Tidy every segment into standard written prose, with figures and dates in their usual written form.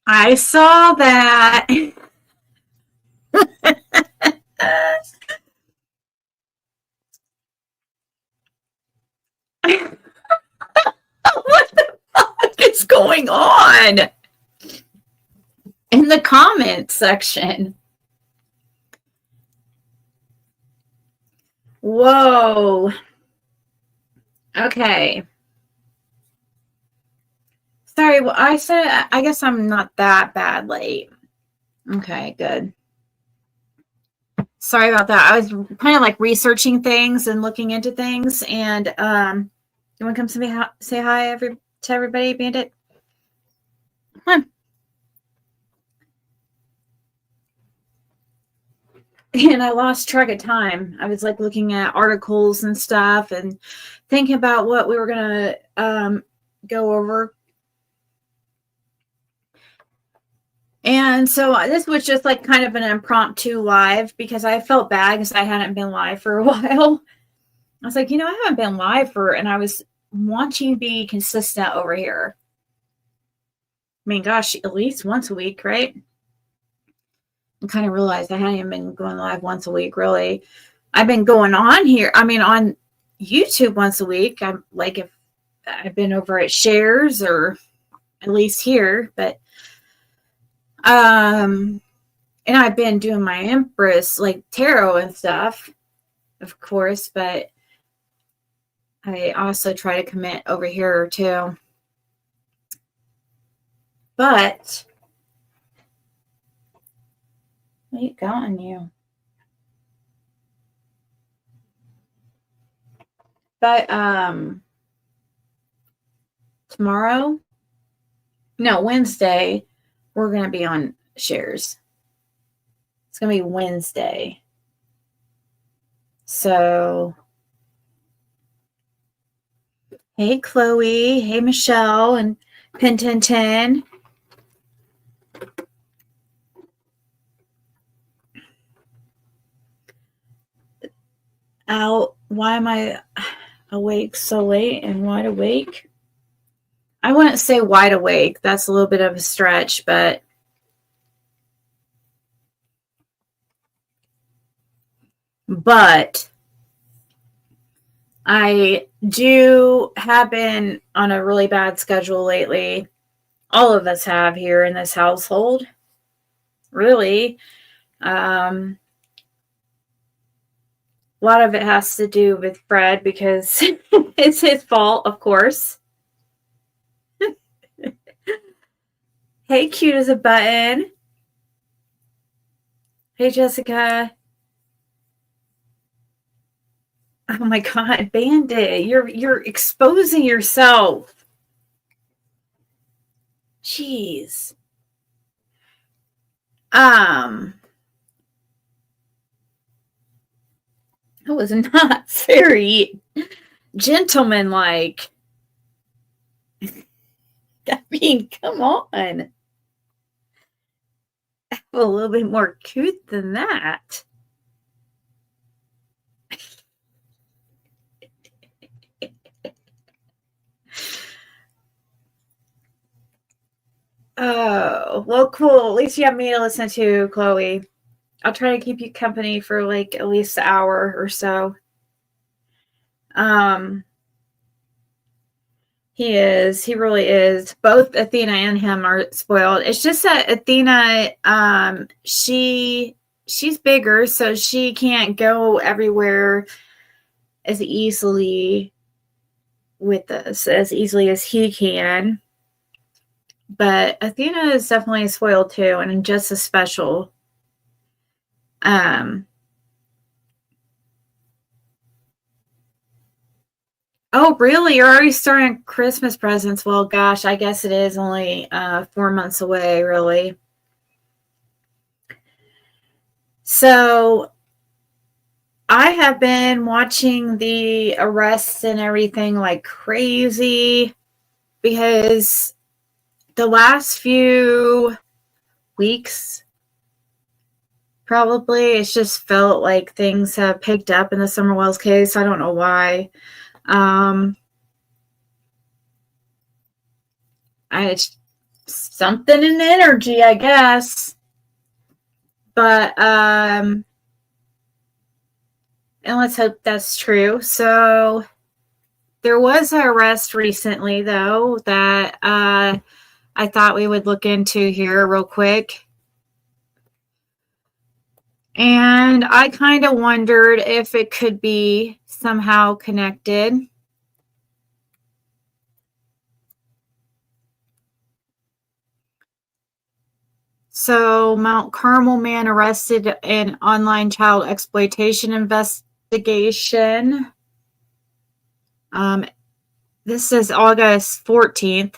I saw that. What the fuck is going on in the comments section? Whoa. Okay. Sorry, well, I said, I guess I'm not that bad late. Okay, good. Sorry about that. I was kind of like researching things and looking into things. And you want to come say hi to everybody, Bandit? Come on. And I lost track of time. I was like looking at articles and stuff and thinking about what we were gonna go over. And so this was just like kind of an impromptu live because I felt bad because I hadn't been live for a while. I was like, I haven't been live and I was wanting to be consistent over here. I mean, gosh, at least once a week, right? I kind of realized I hadn't even been going live once a week, really. I've been going on here. I mean, on YouTube once a week. I'm like, if I've been over at Shares or at least here, but and I've been doing my Empress like tarot and stuff, of course, but I also try to commit over here too. But what you got on you? But tomorrow, no, Wednesday, we're gonna be on Shares. It's gonna be Wednesday. So hey Chloe, hey Michelle and Pintintin. Why am I awake so late and wide awake? I wouldn't say wide awake. That's a little bit of a stretch, but I have been on a really bad schedule lately. All of us have here in this household. Really. A lot of it has to do with Fred because it's his fault, of course. Hey, cute as a button. Hey, Jessica. Oh my God, Bandit, you're exposing yourself. Jeez. That was not very gentlemanlike. I mean, come on. A little bit more cute than that. Oh, well, cool. At least you have me to listen to, Chloe. I'll try to keep you company for like at least an hour or so. He is. He really is. Both Athena and him are spoiled. It's just that Athena, she's bigger, so she can't go everywhere as easily with us as easily as he can. But Athena is definitely spoiled too, and just as special. Oh, really? You're already starting Christmas presents? Well, gosh, I guess it is only 4 months away, really. So I have been watching the arrests and everything like crazy because the last few weeks, probably, it's just felt like things have picked up in the Summer Wells case. I don't know why. I something in the energy, I guess. But and let's hope that's true. So there was an arrest recently, though, that I thought we would look into here real quick. And I kind of wondered if it could be somehow connected. So, Mount Carmel man arrested in online child exploitation investigation. This is August 14th.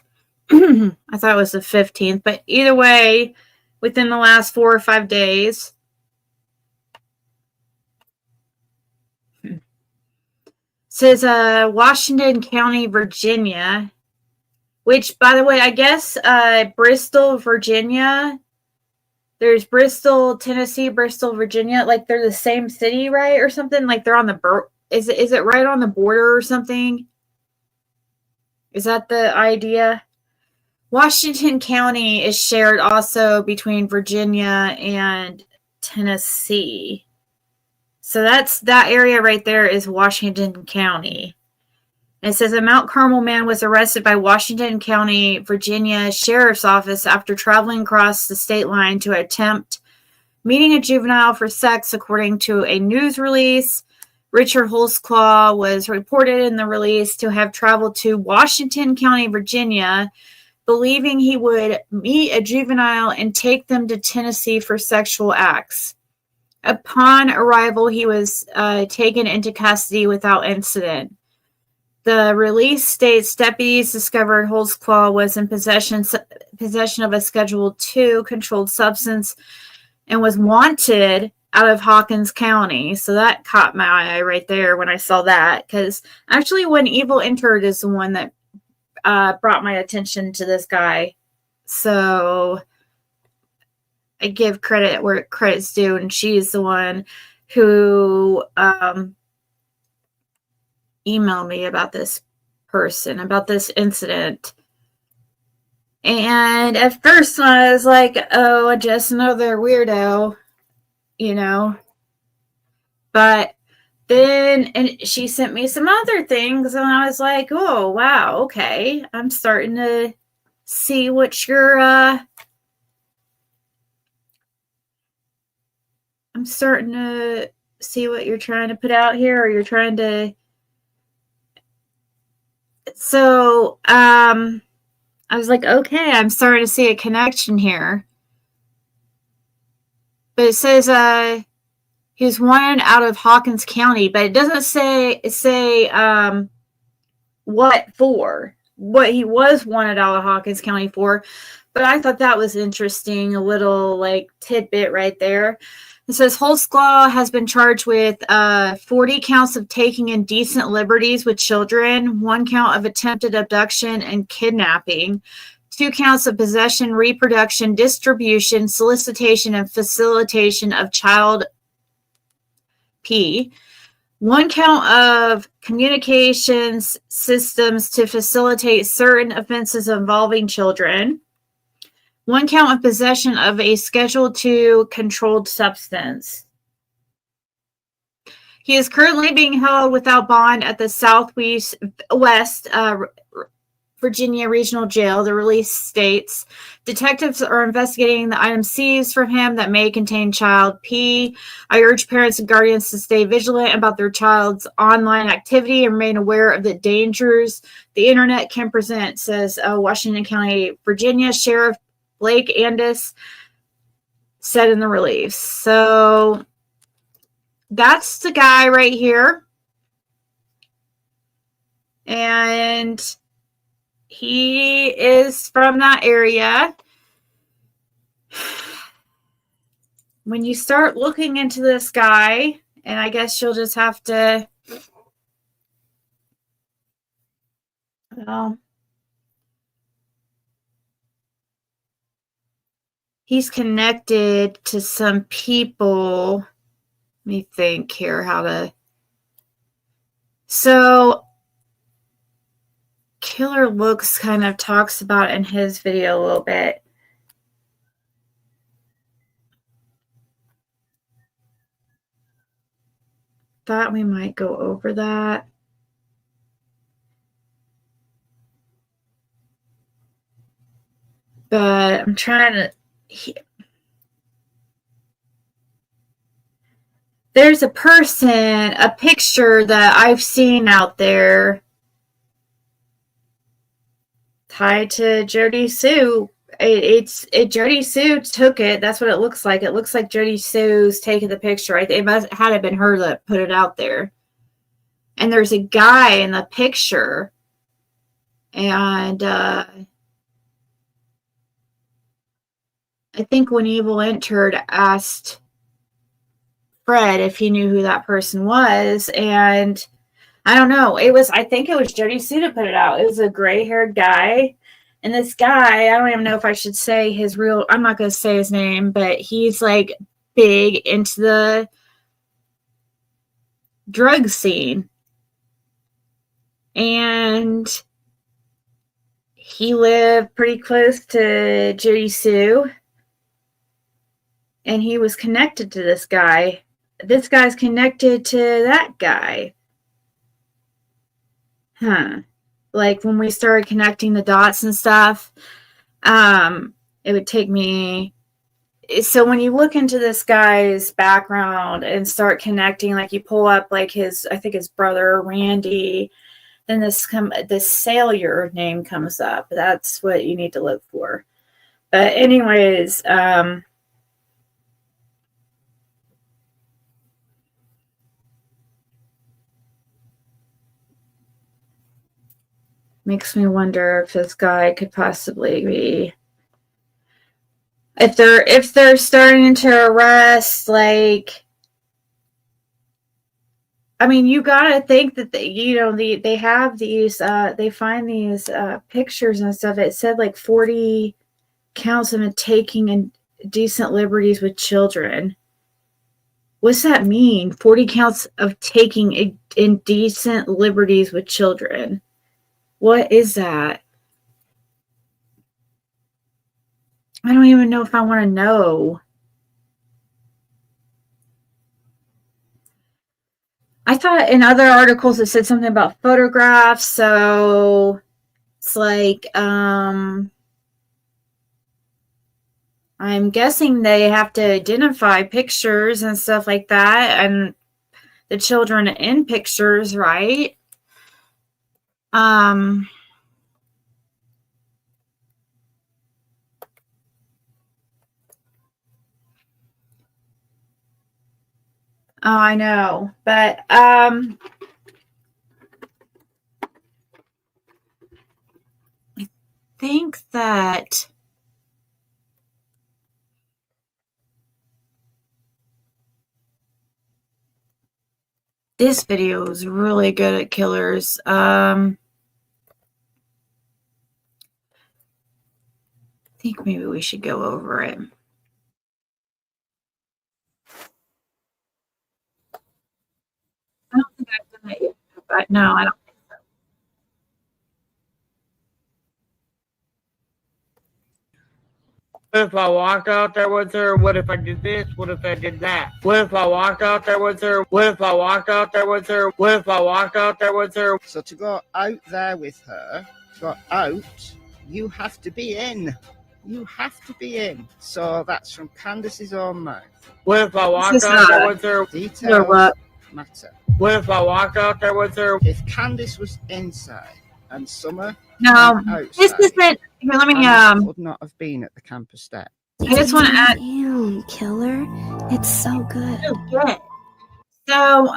I thought it was the 15th, but either way, within the last 4 or 5 days. It says Washington County, Virginia, which, by the way, I guess Bristol, Virginia. There's Bristol, Tennessee, Bristol, Virginia. Like they're the same city, right, or something. Like they're on the is it right on the border or something? Is that the idea? Washington County is shared also between Virginia and Tennessee. So that area right there is Washington County. It says a Mount Carmel man was arrested by Washington County, Virginia Sheriff's Office after traveling across the state line to attempt meeting a juvenile for sex, according to a news release. Richard Holtzclaw was reported in the release to have traveled to Washington County, Virginia, believing he would meet a juvenile and take them to Tennessee for sexual acts. Upon arrival, he was taken into custody without incident. The release states deputies discovered Holtzclaw was in possession of a Schedule II controlled substance and was wanted out of Hawkins County. So that caught my eye right there when I saw that, because actually When Evil Entered is the one that brought my attention to this guy. So I give credit where credit's due, and she's the one who emailed me about this person, about this incident. And at first I was like, oh, just another weirdo, you know. But then and she sent me some other things, and I was like, oh, wow, okay. I'm starting to see what you're I'm starting to see what you're trying to put out here, or you're trying to. So, I was like, okay, I'm starting to see a connection here. But it says he was wanted out of Hawkins County, but it doesn't say what for, what he was wanted out of Hawkins County for. But I thought that was interesting, a little like tidbit right there. It says Holtzclaw has been charged with 40 counts of taking indecent liberties with children, 1 count of attempted abduction and kidnapping, 2 counts of possession, reproduction, distribution, solicitation, and facilitation of child P, 1 count of communications systems to facilitate certain offenses involving children, 1 count of possession of a Schedule II controlled substance. He is currently being held without bond at the Southwest Virginia Regional Jail. The release states, detectives are investigating the items seized from him that may contain child P. I urge parents and guardians to stay vigilant about their child's online activity and remain aware of the dangers the internet can present, says Washington County, Virginia Sheriff Blake Andis said in the release. So that's the guy right here. And he is from that area. When you start looking into this guy, and I guess you'll just have to, well, he's connected to some people. Let me think here how to. So Killer Looks kind of talks about in his video a little bit. Thought we might go over that. But I'm trying to... There's a person, a picture that I've seen out there tied to Jody Sue. Jody Sue took it. That's what it looks like. It looks like Jody Sue's taking the picture. It must had been her that put it out there. And there's a guy in the picture, and I think when Evil entered, asked Fred if he knew who that person was, and I don't know. I think it was Jody Sue that put it out. It was a gray-haired guy. And this guy, I don't even know if I should say his real, I'm not going to say his name, but he's like big into the drug scene. And he lived pretty close to Jody Sue. And he was connected to this guy. This guy's connected to that guy. Like when we started connecting the dots and stuff, it would take me. So when you look into this guy's background and start connecting, like you pull up like I think his brother Randy, then this Sailor name comes up. That's what you need to look for. But anyways, makes me wonder if this guy could possibly be, if they're starting to arrest, like, I mean, you gotta think that they have these they find these pictures and stuff. It said like 40 counts of taking indecent liberties with children. What's that mean? 40 counts of taking indecent liberties with children. What is that? I don't even know if I want to know. I thought in other articles it said something about photographs, so it's like I'm guessing they have to identify pictures and stuff like that, and the children in pictures, right? Oh, I know, but I think that this video is really good at killers. I think maybe we should go over it. I don't think I've done it yet, but no, I don't think so. What if I walked out there with her? What if I did this? What if I did that? What if I walked out there with her? What if I walked out there with her? What if I walked out there with her? So to go out there with her, to go out, you have to be in. You have to be in. So that's from Candace's own mouth. What if I walked out there with her? Details matter. What if I walked out there with her? If Candace was inside and Summer outside, this isn't. Here, let me. would not have been at the campus step. I just want to add. Damn, Killer, it's so good. So,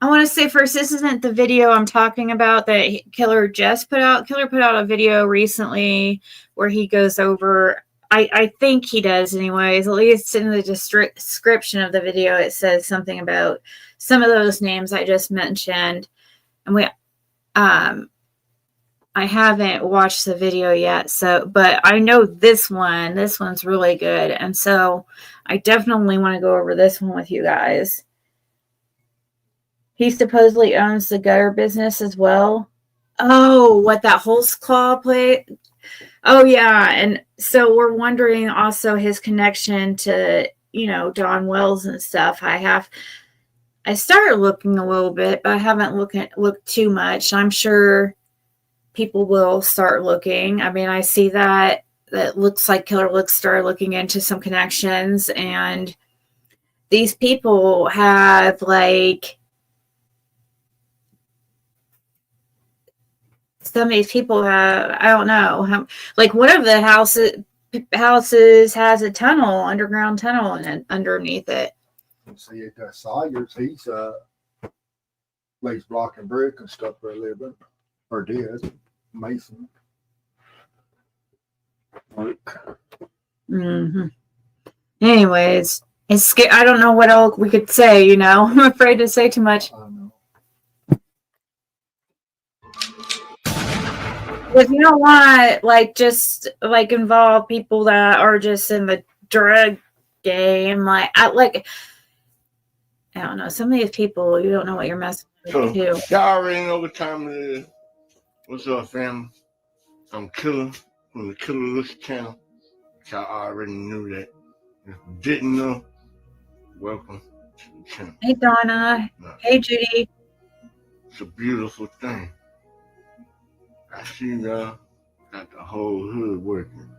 I want to say first, this isn't the video I'm talking about that Killer just put out. Killer put out a video recently where he goes over. I think he does, anyways. At least in the description of the video, it says something about some of those names I just mentioned, and I haven't watched the video yet, but I know this one's really good, and so I definitely want to go over this one with you guys. He supposedly owns the gutter business as well. Oh, what, that Holst Claw play? Oh yeah, and so we're wondering also his connection to, Don Wells and stuff. I started looking a little bit, but I haven't looked too much. I'm sure people will start looking. I mean, I see that looks like Killer Looks started looking into some connections, and these people have like some of these people have, I don't know how, like one of the houses has a tunnel, underground tunnel, and underneath it. See, Sawyer's, he's lays block and brick and stuff for a living, or did, mason work. Mm-hmm. Anyways, it's scary. I don't know what else we could say. I'm afraid to say too much. I know. If you don't want, just involve people that are just in the drug game, I don't know. Some of these people, you don't know what you're messing with, too. Y'all already know what time it is. What's up, fam? I'm Killer from the Killer Looks channel. Y'all already knew that. If you didn't know, welcome to the channel. Hey, Donna. Hey, Judy. It's a beautiful thing. I see y'all got the whole hood working,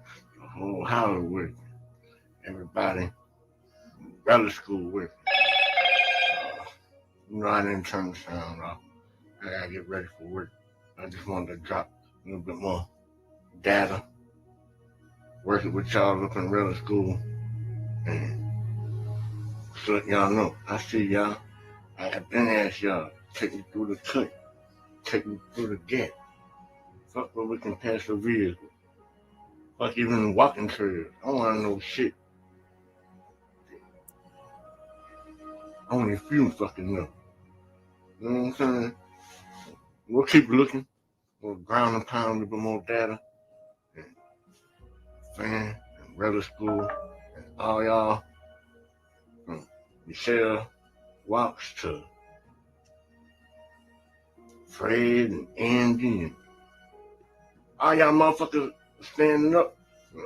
the whole house working, everybody, relic school working. I didn't turn the sound off. I gotta get ready for work. I just wanted to drop a little bit more data, working with y'all up in relic school, and so let y'all know, I see y'all. I have been asked y'all, take me through the cut, take me through the gap. Fuck where we can pass a vehicle. Fuck even walking trails. I don't want to know shit. Only a few fucking know. You know what I'm saying? We'll keep looking. We'll ground and pound a little bit more data. And fan and relic school and all y'all from Michelle Walks to Fred and Andy and all y'all motherfuckers standing up.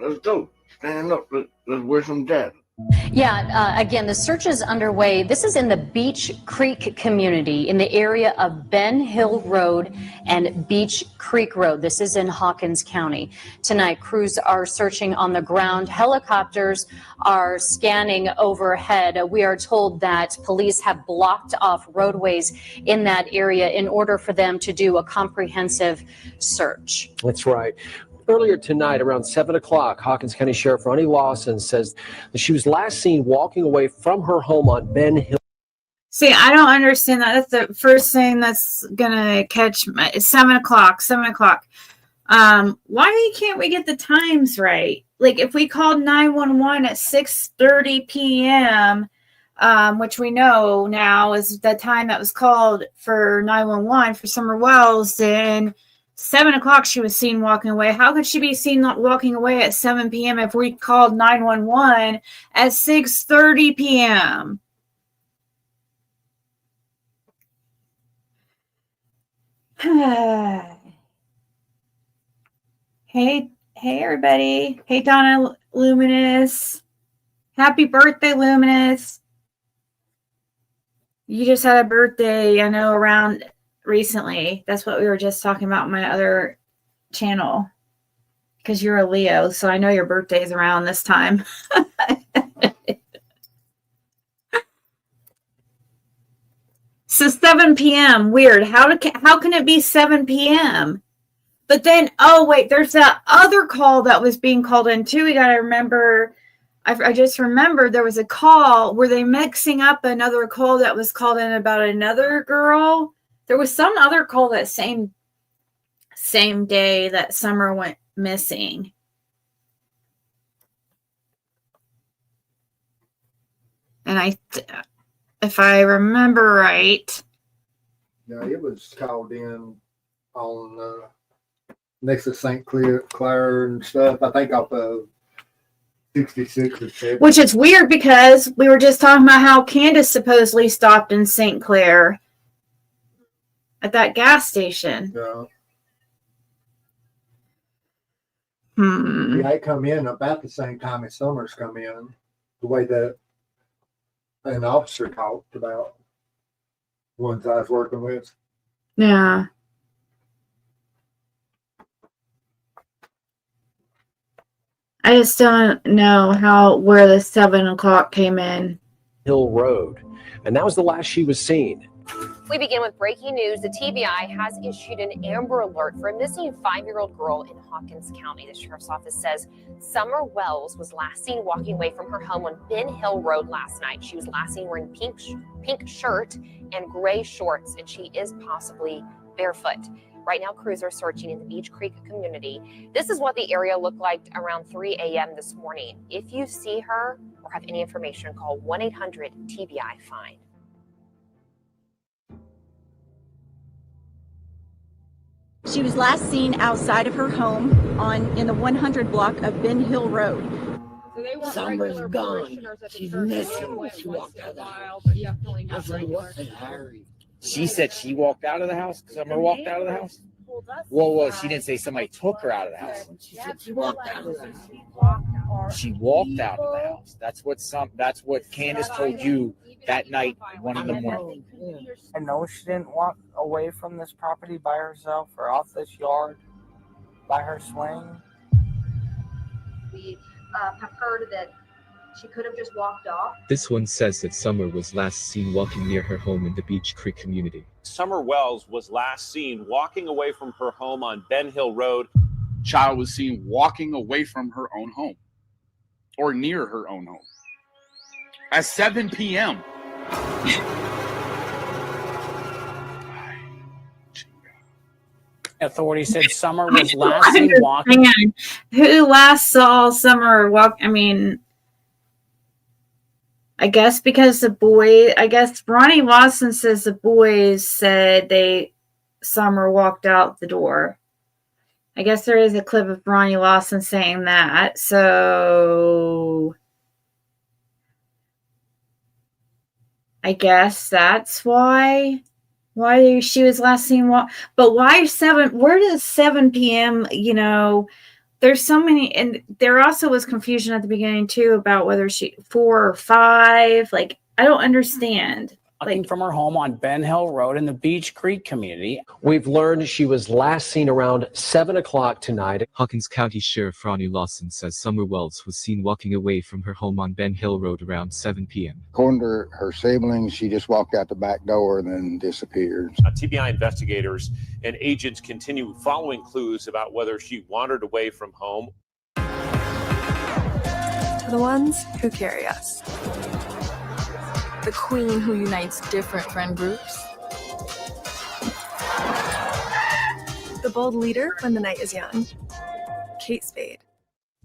Let's go. Stand up. Let's work some data. Yeah, again, the search is underway. This is in the Beach Creek community in the area of Ben Hill Road and Beach Creek Road. This is in Hawkins County. Tonight, crews are searching on the ground. Helicopters are scanning overhead. We are told that police have blocked off roadways in that area in order for them to do a comprehensive search. That's right. Earlier tonight, around 7 o'clock, Hawkins County Sheriff Ronnie Lawson says that she was last seen walking away from her home on Ben Hill. See, I don't understand that. That's the first thing that's going to catch my... 7 o'clock, 7 o'clock. Why can't we get the times right? Like, if we called 911 at 6:30 p.m., which we know now is the time that was called for 911 for Summer Wells, then 7 o'clock she was seen walking away. How could she be seen walking away at 7 p.m. if we called 911 at 6:30 p.m.? Hey everybody. Hey Donna Luminous. Happy birthday, Luminous. You just had a birthday, I know, around recently. That's what we were just talking about in my other channel, because you're a Leo, so I know your birthday is around this time. So 7 p.m. weird. How can it be 7 p.m.? But then, oh wait, there's that other call that was being called in too. We got to remember. I just remembered there was a call. Were they mixing up another call that was called in about another girl? There was some other call that same day that Summer went missing. And if I remember right. Yeah, it was called in on next to St. Clair and stuff. I think off of 66 or 70. Which is weird because we were just talking about how Candace supposedly stopped in St. Clair at that gas station. Yeah. Hmm. Yeah, it come in about the same time as Summers come in. The way that an officer talked about ones I was working with. Yeah. I just don't know where the 7 o'clock came in. Hill Road. And that was the last she was seen. We begin with breaking news. The TBI has issued an Amber Alert for a missing 5-year-old girl in Hawkins County. The sheriff's office says Summer Wells was last seen walking away from her home on Ben Hill Road last night. She was last seen wearing pink shirt and gray shorts, and she is possibly barefoot. Right now, crews are searching in the Beach Creek community. This is what the area looked like around 3 a.m. this morning. If you see her or have any information, call 1-800-TBI-FIND. She was last seen outside of her home in the 100 block of Ben Hill Road. So Summer's gone. She's missing. She walked out of the house. I was like, what the hell? She said she walked out of the house. Summer walked out of the house. Well, she didn't say somebody took her out of the house. She said she walked out of the house. She walked out of the house. That's what Candace told you that night, 1 in the morning. I know she didn't walk away from this property by herself or off this yard by her swing. We have heard that she could have just walked off. This one says that Summer was last seen walking near her home in the Beach Creek community. Summer Wells was last seen walking away from her home on Ben Hill Road. Child was seen walking away from her own home or near her own home at 7 p.m. Authorities said Summer was last seen walking. Who last saw Summer walk? I mean, I guess because Ronnie Lawson says the boys said Summer walked out the door. I guess there is a clip of Ronnie Lawson saying that. So I guess that's why she was last seen but why 7? Where does 7 p.m. There's so many, and there also was confusion at the beginning too about whether she 4 or 5. Like, I don't understand. Walking from her home on Ben Hill Road in the Beach Creek community. We've learned she was last seen around 7 o'clock tonight. Hawkins County Sheriff Ronnie Lawson says Summer Wells was seen walking away from her home on Ben Hill Road around 7 p.m. According to her siblings, she just walked out the back door and then disappeared. TBI investigators and agents continue following clues about whether she wandered away from home. For the ones who carry us. The queen who unites different friend groups. The bold leader when the night is young. Kate Spade.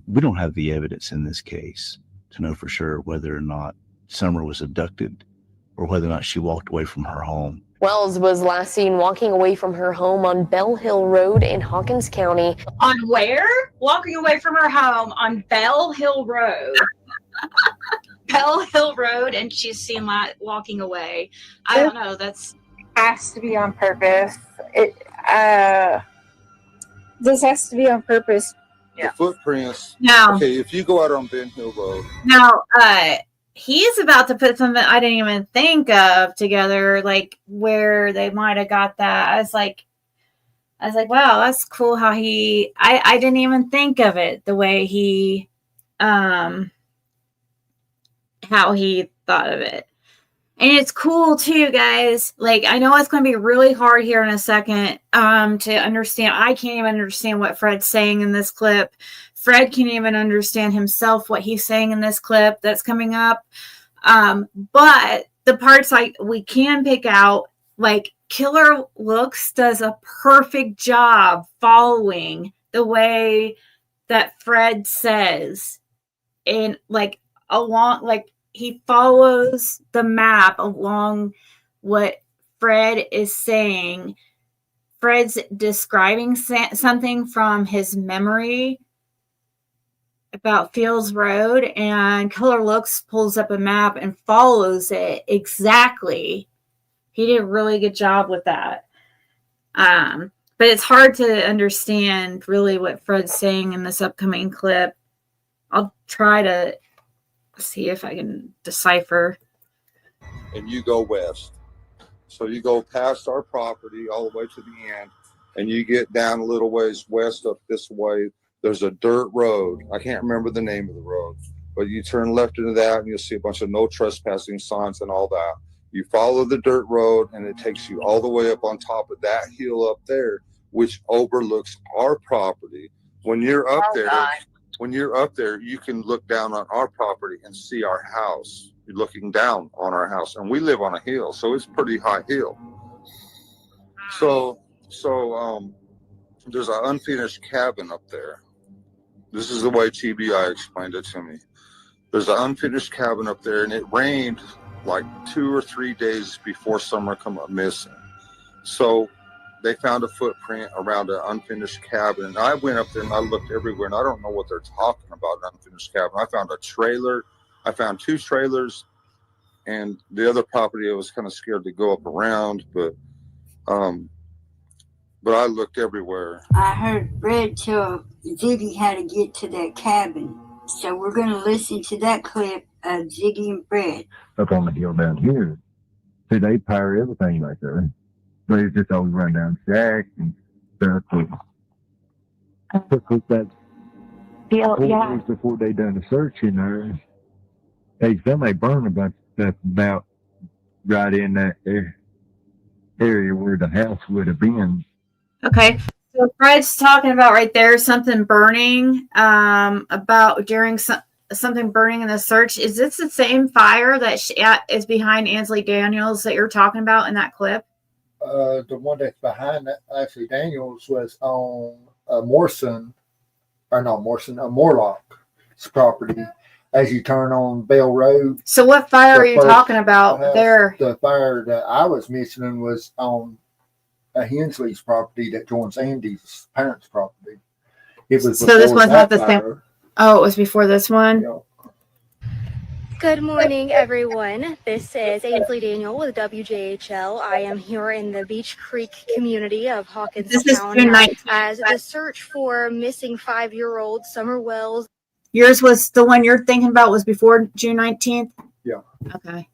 We don't have the evidence in this case to know for sure whether or not Summer was abducted or whether or not she walked away from her home. Wells was last seen walking away from her home on Bell Hill Road in Hawkins County. On where? Walking away from her home on Bell Hill Road. Bell Hill Road, and she's seen walking away. I don't know. That's has to be on purpose. This has to be on purpose. The footprints. No. Okay, if you go out on Ben Hill Road. Now, he's about to put something I didn't even think of together, like where they might have got that. I was like, wow, that's cool how I didn't even think of it the way he, how he thought of it. And it's cool too, guys. Like, I know it's going to be really hard here in a second to understand. I can't even understand what Fred's saying in this clip. Fred can't even understand himself what he's saying in this clip that's coming up. But the parts we can pick out, like Killer Looks does a perfect job following the way that Fred says. And he follows the map along what Fred is saying. Fred's describing something from his memory about Fields Road, and Killer Looks pulls up a map and follows it exactly. He did a really good job with that. But it's hard to understand really what Fred's saying in this upcoming clip. I'll try to see if I can decipher. And you go west. So you go past our property all the way to the end, and you get down a little ways west up this way. There's a dirt road. I can't remember the name of the road, but you turn left into that and you'll see a bunch of no trespassing signs and all that. You follow the dirt road and it takes you all the way up on top of that hill up there, which overlooks our property. When you're up there, you can look down on our property and see our house. You're looking down on our house, and we live on a hill, so it's pretty high hill. So there's an unfinished cabin up there. This is the way TBI explained it to me. There's an unfinished cabin up there, and it rained like 2 or 3 days before Summer come up missing. So they found a footprint around an unfinished cabin. And I went up there and I looked everywhere, and I don't know what they're talking about, an unfinished cabin. I found a trailer. I found 2 trailers, and the other property I was kind of scared to go up around, but I looked everywhere. I heard Fred tell Ziggy how to get to that cabin. So we're going to listen to that clip of Ziggy and Fred. Up on the hill down here, see, they power everything right there. They just always run down shacks and stuff. Took that 4 days before they done the search in there. They burned a bunch of stuff about right in that area where the house would have been. Okay. So Fred's talking about right there something burning, about during something burning in the search. Is this the same fire that is behind Ansley Daniels that you're talking about in that clip? The one that's behind that, actually, Daniels was on Morlock's property as you turn on Bell Road. So what fire are you talking about there? The fire that I was mentioning was on Hensley's property that joins Andy's parents' property. It was so this one's not the same. fire. Oh, it was before this one? Yeah. Good morning, everyone. This is Ainsley Daniel with WJHL. I am here in the Beach Creek community of Hawkins County as the search for missing 5-year-old Summer Wells. Yours was the one you're thinking about was before June 19th? Yeah. Okay.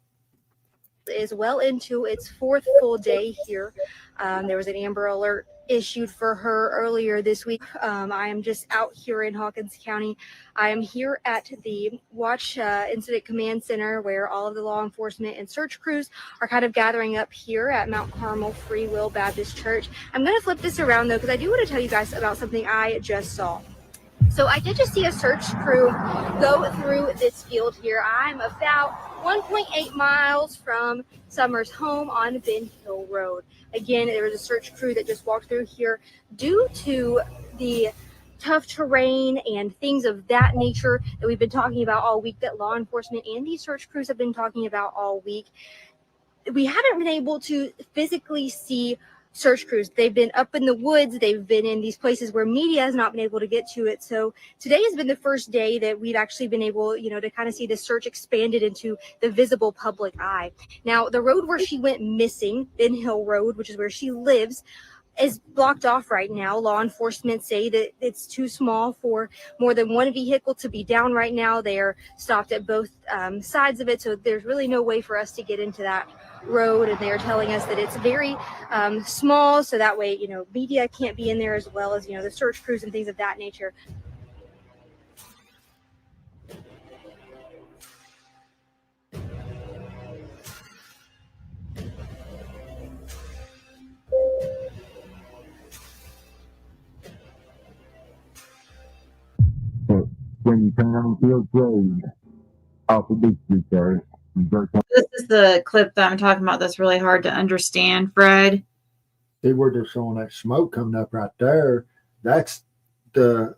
Is well into its 4th full day here. There was an Amber Alert issued for her earlier this week. I am just out here in Hawkins County. I am here at the Watch Incident Command Center where all of the law enforcement and search crews are kind of gathering up here at Mount Carmel Free Will Baptist Church. I'm going to flip this around though because I do want to tell you guys about something I just saw. So I did just see a search crew go through this field here. I'm about 1.8 miles from Summer's home on Ben Hill Road. Again, there was a search crew that just walked through here due to the tough terrain and things of that nature that we've been talking about all week, that law enforcement and these search crews have been talking about all week. We haven't been able to physically see search crews. They've been up in the woods. They've been in these places where media has not been able to get to it. So today has been the first day that we've actually been able, to kind of see the search expanded into the visible public eye. Now, the road where she went missing, Ben Hill Road, which is where she lives, is blocked off right now. Law enforcement say that it's too small for more than one vehicle to be down right now. They are stopped at both sides of it. So there's really no way for us to get into that road, and they're telling us that it's very small, so that way media can't be in there, as well as the search crews and things of that nature. But when you turn on Fields Road off of Beach Street there, this is the clip that I'm talking about that's really hard to understand, Fred. See where they're showing that smoke coming up right there. That's the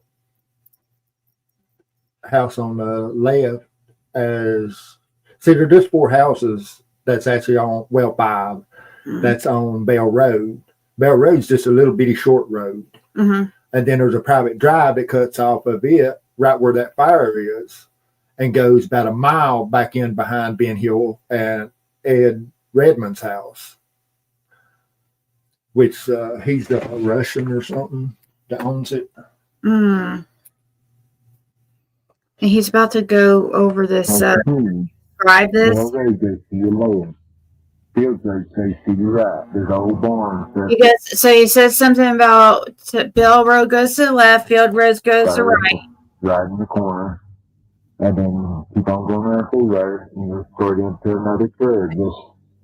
house on the left. See, there are just 4 houses that's actually on, 5, that's on Bell Road. Bell Road's just a little bitty short road. Mm-hmm. And then there's a private drive that cuts off of it right where that fire is, and goes about a mile back in behind Ben Hill and Ed Redmond's house. which he's a Russian or something that owns it. And he's about to go over this. Describe this. Field Road says to your right. There's old barns. Because so he says something about Bell Road goes to the left, Field Road goes to right. Right in the corner. And then keep on going around through there, and you'll squirt into another curve.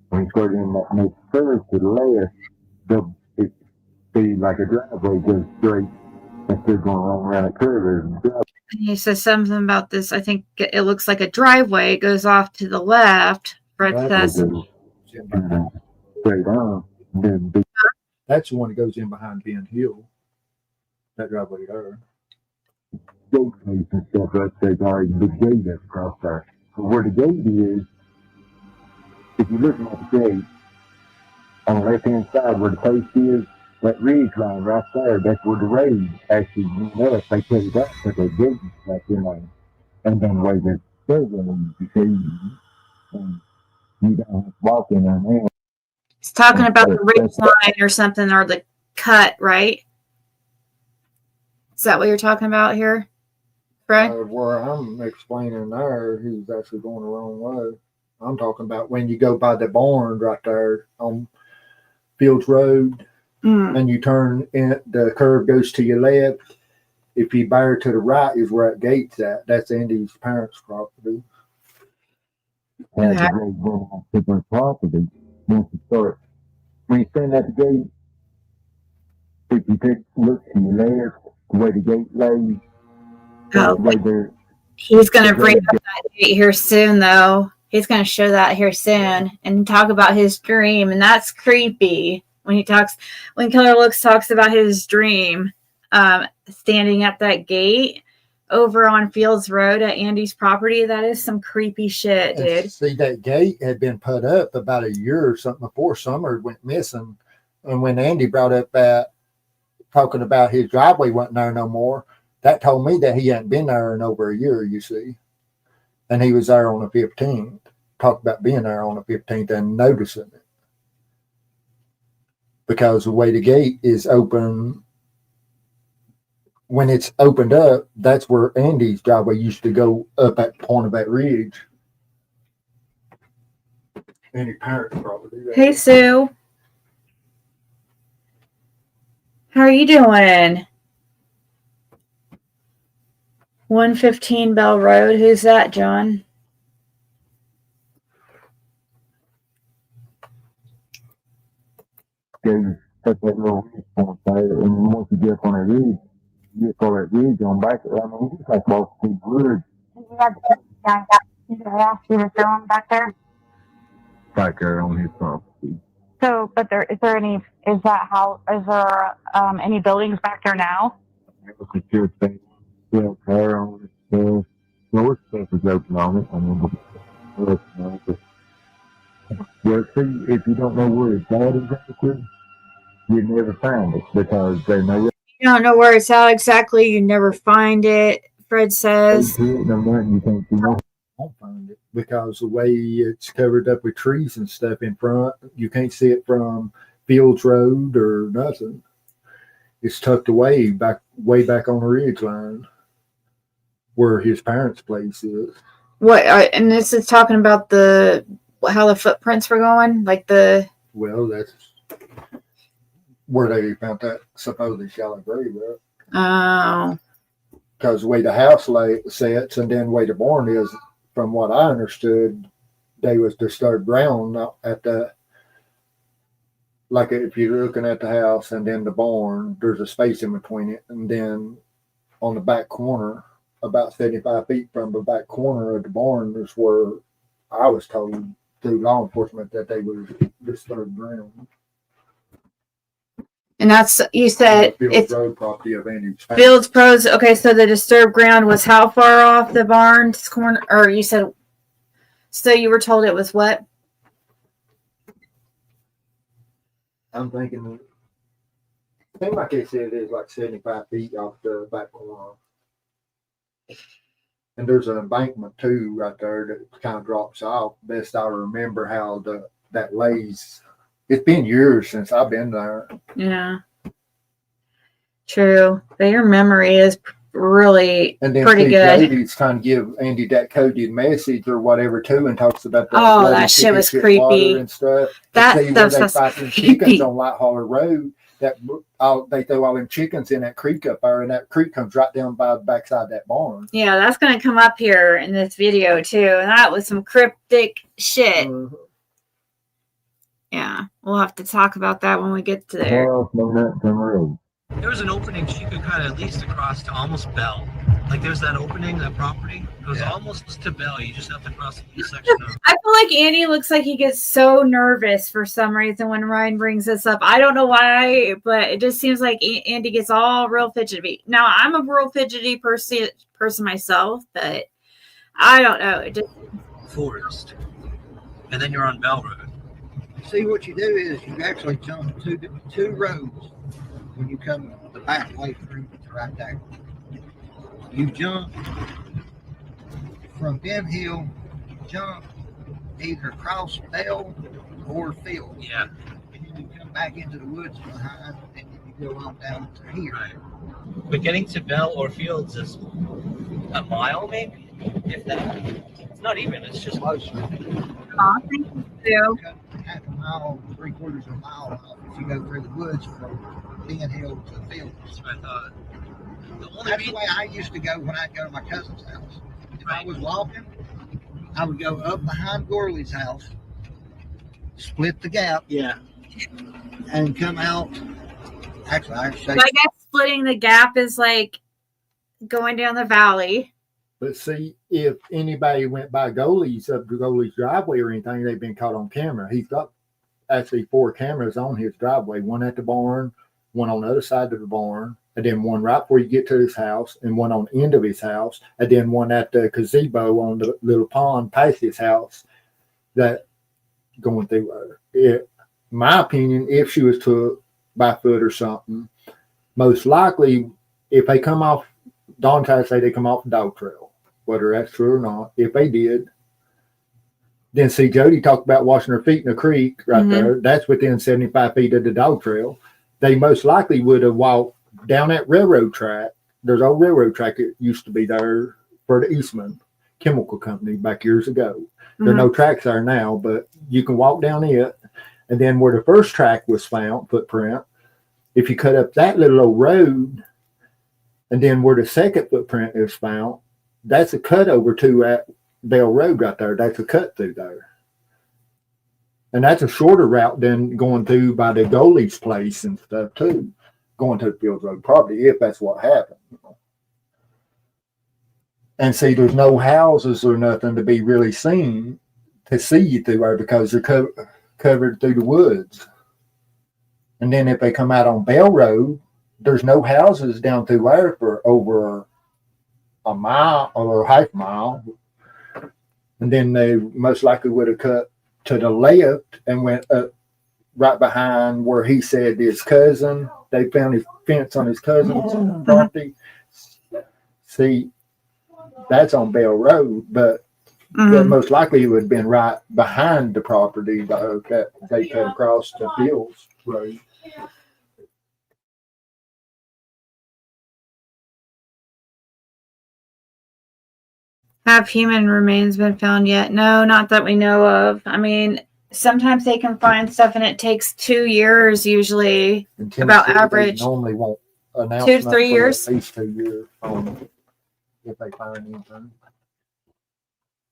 When you squirt in that next curve to the left, it be like a driveway goes straight instead of going around that curve. And he says something about this. I think it looks like a driveway. It goes off to the left. Fred says. Straight on. That's the one that goes in behind Ben Hill. That driveway there. Gate place and stuff right there, the gate that's across there. So where the gate is, if you're looking at the gate, on the left hand side where the post is, that ridge line right there, that's where the road actually went up. They put it up, put that gate back in there. And then the way that third road, you see, and you don't have to walk in there now. It's talking about the ridge line or something, or the cut, right? Is that what you're talking about here, Fred? Where I'm explaining there, he's actually going the wrong way. I'm talking about when you go by the barn right there on Fields Road, and you turn in, the curve goes to your left. If you bear to the right is where that gate's at. That's Andy's parents' property. When you stand at the gate, if you look to your left, the way the gate lays, he's going to bring up that gate here soon, though. He's going to show that here soon and talk about his dream, and that's creepy. When Killer Looks talks about his dream, standing at that gate over on Fields Road at Andy's property, that is some creepy shit, dude. And see, that gate had been put up about a year or something before Summer went missing. And when Andy brought up that, talking about his driveway wasn't there no more, that told me that he hadn't been there in over a year, you see. And he was there on the 15th. Talked about being there on the 15th and noticing it. Because the way the gate is open, when it's opened up, that's where Andy's driveway used to go up at the point of that ridge. Andy's parents' property. Hey, Sue. How are you doing? 115 Bell Road. Who's that, John? That's that little ridge point there, and once you get up on that ridge, you get for that ridge on back. I mean, it's like walking through woods. You were throwing back there. Back there on his property. So, but is there any buildings back there now? Secure thing. Yeah, car on it. Door stuff is open on it. I mean, well, see, if you don't know where it's at exactly, you never find it because they know it. You don't know where it's at exactly. You never find it, Fred says. You won't find it because the way it's covered up with trees and stuff in front, you can't see it from Fields Road or nothing. It's tucked away back on the ridge line where his parents' place is. What? And this is talking about how the footprints were going, Well, that's where they found that supposedly shallow grave at. Oh. Because the way the house sits and then the way the barn is, from what I understood, they was disturbed ground at the, like if you're looking at the house and then the barn, there's a space in between it. And then on the back corner, about 75 feet from the back corner of the barn is where I was told through law enforcement that they were disturbed ground. And that's, you said Fields Road property of Andy's family. Fields Pros. Okay, so the disturbed ground was how far off the barn's corner? Or you said, so you were told it was what? I'm thinking, I think like they said, it is like 75 feet off the back corner. And there's an embankment too right there that kind of drops off. Best I remember how that lays It's been years since I've been there. Yeah. True. But your memory is really And then pretty see, good. Jody's trying to give Andy that coded message or whatever too, and talks about that. Oh, that shit was creepy. And stuff. That see where stuff they was fight them chickens on Light Holler Road. That they throw all them chickens in that creek up there, and that creek comes right down by the backside of that barn. Yeah, that's gonna come up here in this video too. And that was some cryptic shit. Mm-hmm. Yeah, we'll have to talk about that when we get to there. There was an opening she could kind of at least across to almost Bell. Like there's that opening, that property. It was almost to Bell. You just have to cross the section of. I feel like Andy looks like he gets so nervous for some reason when Ryan brings this up. I don't know why, but it just seems like Andy gets all real fidgety. Now, I'm a real fidgety person myself, but I don't know. It just Forest. And then you're on Bell Road. See, what you do is you actually jump two roads when you come the back way through to right there. You jump from Ben Hill, you jump either across Bell or Field. Yeah. And then you come back into the woods behind, and then you go on down to here. Right. But getting to Bell or Fields is a mile, maybe, if that. It's not even. It's just closer. thank you. Half a mile, 3/4 of a mile off if you go through the woods from Ben Hill to Fields. That's what I thought. That's the way I used to go when I'd go to my cousin's house. If I was walking, I would go up behind Gorley's house, split the gap, and come out. Actually, I should. I guess splitting the gap is like going down the valley. But see, if anybody went by Goalie's driveway or anything, they've been caught on camera. He's got actually 4 cameras on his driveway, one at the barn, one on the other side of the barn, and then one right before you get to his house, and one on the end of his house, and then one at the gazebo on the little pond past his house that going through there. My opinion, if she was took by foot or something, most likely, if they come off, Don tried to say they come off the dog trail, whether that's true or not. If they did, then see Jody talked about washing her feet in the creek right there. That's within 75 feet of the dog trail. They most likely would have walked down that railroad track. There's an old railroad track that used to be there for the Eastman Chemical Company back years ago. There are no tracks there now, but you can walk down it. And then where the first track was found, footprint, if you cut up that little old road, and then where the second footprint is found, that's a cut over to at Bell Road right there. That's a cut through there. And that's a shorter route than going through by the goalie's place and stuff too, going to the Fields Road property, if that's what happened. And see, there's no houses or nothing to be really seen to see you through there because you're covered through the woods. And then if they come out on Bell Road, there's no houses down through there for over a mile or a half mile. And then they most likely would have cut to the left and went up right behind where he said his cousin. They found his fence on his cousin's property. See, that's on Bell Road, but most likely it would have been right behind the property that they cut across to Fields Road. Have human remains been found yet? No, not that we know of. I mean, sometimes they can find stuff and it takes 2 years usually, about average. They normally won't announce 2 to 3 years. At least 2 years if they find anything.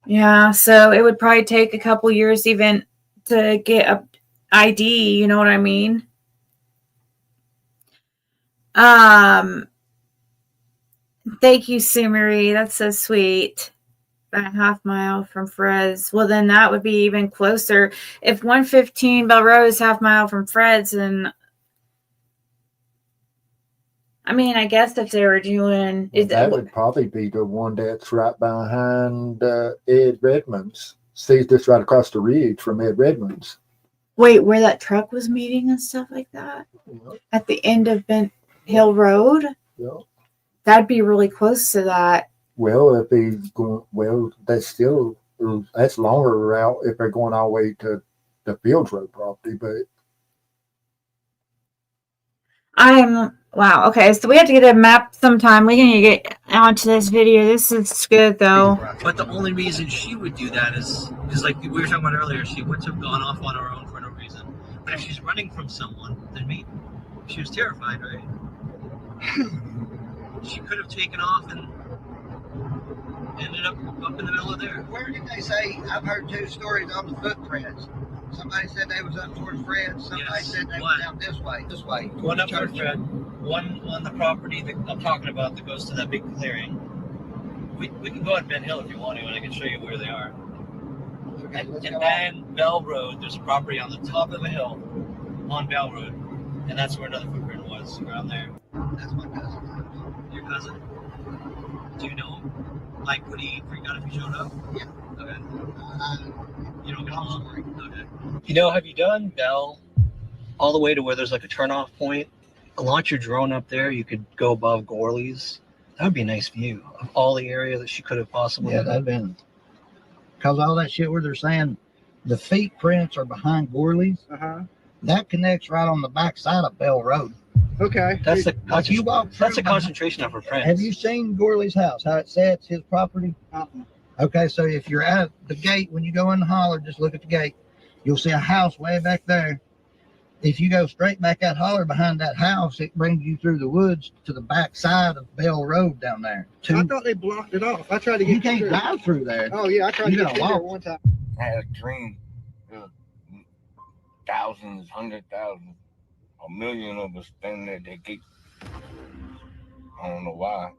Yeah, so it would probably take a couple years even to get a ID, you know what I mean? Thank you, Sumeri. That's so sweet. A half mile from Fred's. Well, then that would be even closer. If 115 Bell Road is half mile from Fred's, and I mean, I guess if they were doing, that would probably be the one that's right behind Ed Redmond's. See, just right across the ridge from Ed Redmond's. Wait, where that truck was meeting and stuff like that? Yep. At the end of Bent Hill Road? Yep. That'd be really close to that. Well, if he's going, that's longer route if they're going all the way to the Fields Road property. But Wow. Okay, so we have to get a map sometime. We can get onto this video. This is good though. But the only reason she would do that is because, like we were talking about earlier, she wouldn't have gone off on her own for no reason. But if she's running from someone, then maybe she was terrified, right? She could have taken off and ended up in the middle of there. Where did they say? I've heard two stories on the footprints. Somebody said they was up towards Fred's. Somebody said they were down this way. This way. One up towards Fred. One on the property that I'm talking about that goes to that big clearing. We can go on Ben Hill if you want to, and I can show you where they are. Okay, and then Bell Road, there's a property on the top of the hill on Bell Road, and that's where another footprint was, around there. That's my cousin. Your cousin? Do you know him? Like, would he freak out if he showed up? Yeah. Okay. You don't get along? Okay. You know, have you done Bell all the way to where there's like a turnoff point? Launch your drone up there. You could go above Gorley's. That would be a nice view of all the area that she could have possibly. Yeah, that'd been. Because all that shit where they're saying the feet prints are behind Gorley's. That connects right on the back side of Bell Road. Okay. That's the you walk through that's a concentration of her prints. Have you seen Gorley's house? How it sets his property? Okay, so if you're at the gate when you go in the holler, just look at the gate. You'll see a house way back there. If you go straight back that holler behind that house, it brings you through the woods to the back side of Bell Road down there. I thought they blocked it off. I tried to get You can't drive through there. Oh yeah, I tried You to gotta get through there walk. one time. I had a dream. Thousands, 100,000, a million of us standing at that gate. I don't know why.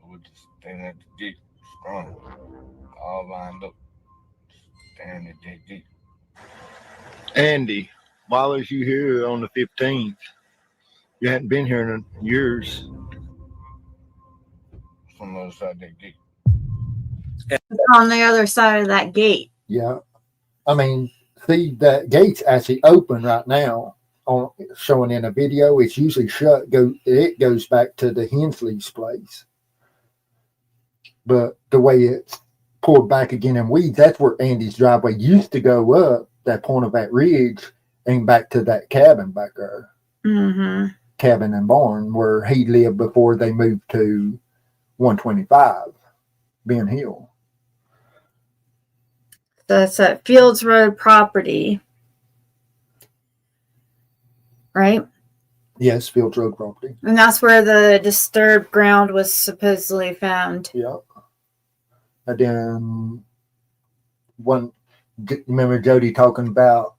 We were just standing at the gate, strong, all lined up, standing at that gate. Andy, why was you here on the 15th? You hadn't been here in years. From the other side of that gate. On the other side of that gate. Yeah. I mean, see, the gate's actually open right now. On showing in a video, it's usually shut. It goes back to the Hensley's place. But the way it's pulled back again in weeds, that's where Andy's driveway used to go up, that point of that ridge, and back to that cabin back there. Mm-hmm. Cabin and barn where he lived before they moved to 125 Ben Hill. That's a Fields Road property. Right? Yes, Fields Road property. And that's where the disturbed ground was supposedly found. Yep. And then remember Jody talking about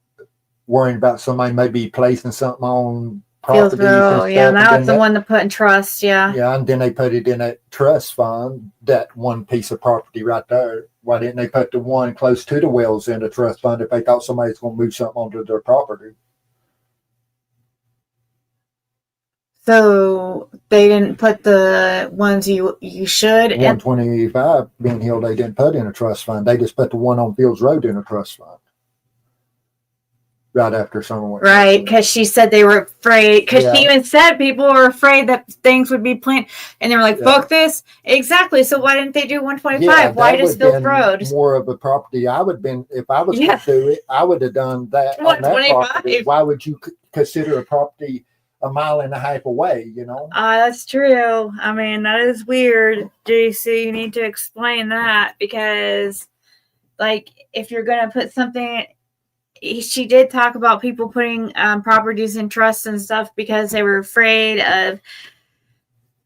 worrying about somebody maybe placing something on Fields properties Road, and yeah, stuff. that was the one to put in trust, yeah. Yeah, and then they put it in that trust fund, that one piece of property right there. Why didn't they put the one close to the wells in the trust fund if they thought somebody's going to move something onto their property? So they didn't put the ones you should. 125 Ben Hill, they didn't put in a trust fund. They just put the one on Fields Road in a trust fund. Right after someone went. Right, because she said they were afraid. Because Yeah. she even said people were afraid that things would be planned, and they were like, Yeah. "Fuck this!" Exactly. So why didn't they do 125? Yeah, Why that just would've Fields been Road? more of a property. I would have been, if I was Yeah. going to do it, I would have done that on that 125. property. Why would you consider a property a mile and a half away, you know? That's true. I mean, that is weird, JC. You need to explain that because, like, if you're going to put something, she did talk about people putting properties in trusts and stuff because they were afraid of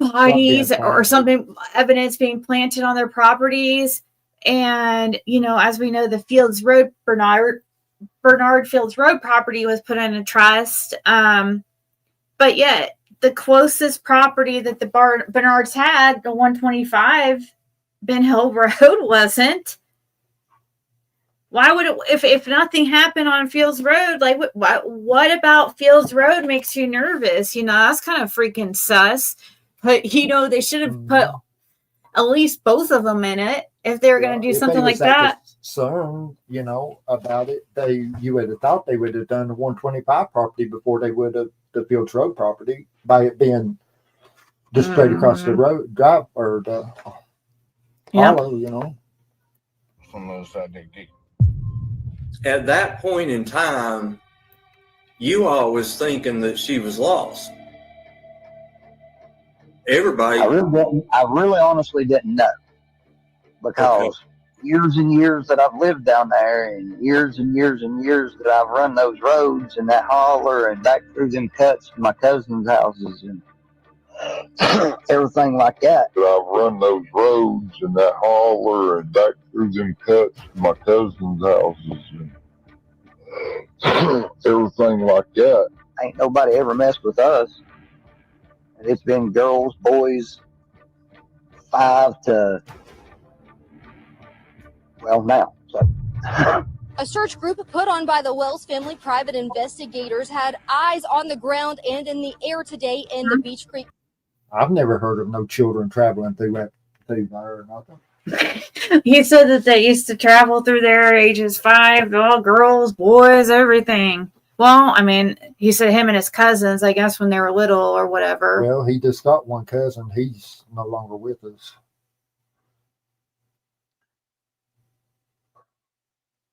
bodies or something, evidence being planted on their properties. And, you know, as we know, the Fields Road, Bernard Fields Road property was put in a trust. But yet, the closest property that the Bernards had, the 125 Ben Hill Road, wasn't. Why would it, if nothing happened on Fields Road, like what about Fields Road makes you nervous? You know, that's kind of freaking sus. But, you know, they should have put at least both of them in it if they were going to do something like that. Concerned, you know, about it, you would have thought they would have done the 125 property before they would have the Fields Road property by it being just straight across the road, drive or the hollow, you know. From the other side of that gate. At that point in time, you all was thinking that she was lost. Everybody. I really honestly didn't know, because years and years that I've lived down there, and years that I've run those roads and that holler and back through them cuts to my cousins' houses and everything like that. I've run those roads and that holler and back through them cuts to my cousins' houses and everything like that. Ain't nobody ever messed with us. And it's been girls, boys, 5 to, well, now. So. A search group put on by the Wells family private investigators had eyes on the ground and in the air today in the Beach Creek. I've never heard of no children traveling through there or nothing. He said that they used to travel through there ages 5, all girls, boys, everything. Well, I mean, he said him and his cousins, I guess, when they were little or whatever. Well, he just got one cousin. He's no longer with us.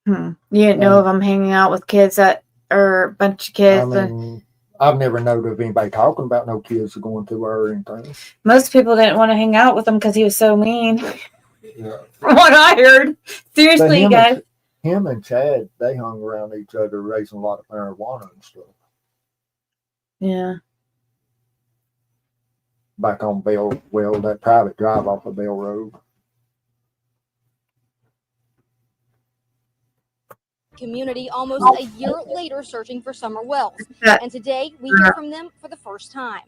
You didn't know of them hanging out with kids or a bunch of kids. I mean, I've never known of anybody talking about no kids going through her or anything. Most people didn't want to hang out with him because he was so mean. Yeah. From what I heard. Seriously, guys. Him and Chad, they hung around each other raising a lot of marijuana and stuff. Yeah. Back on Bell, well, that private drive off of Bell Road. Community almost a year later searching for Summer Wells. And today we hear from them for the first time.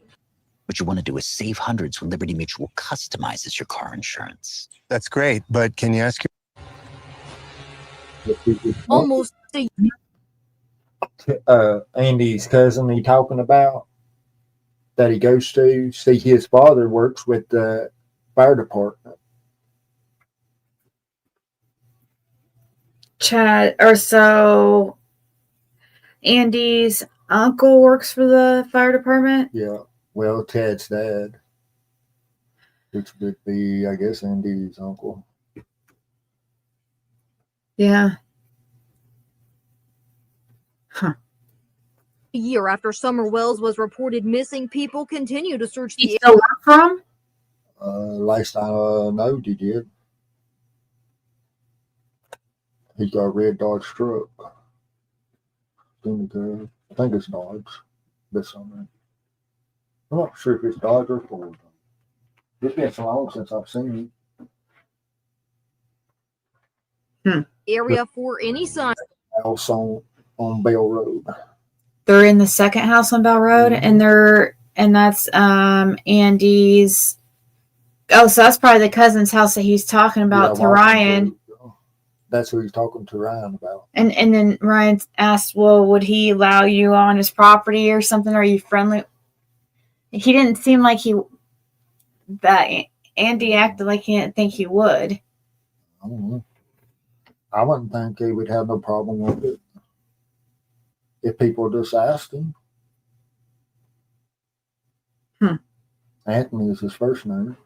What you want to do is save hundreds when Liberty Mutual customizes your car insurance. That's great, but can you ask Almost a Andy's cousin he talking about that he goes to see his father works with the fire department. Chad, or so Andy's uncle works for the fire department? Yeah. Well, Chad's dad, which would be, I guess, Andy's uncle. Yeah. Huh. A year after Summer Wells was reported missing, people continue to search the area. Work from? Last I know, he did. He's got a red Dodge truck. I think it's Dodge this summer. I'm not sure if it's Dodge or Ford. It's been so long since I've seen it. Area for any sign. House on Bell Road. They're in the second house on Bell Road, and that's Andy's. Oh, so that's probably the cousin's house that he's talking about to Ryan. That's who he's talking to Ryan about. And then Ryan asked, well, would he allow you on his property or something? Are you friendly? He didn't seem like that Andy acted like he didn't think he would. I don't know. I wouldn't think he would have no problem with it if people just asked him. Anthony is his first name.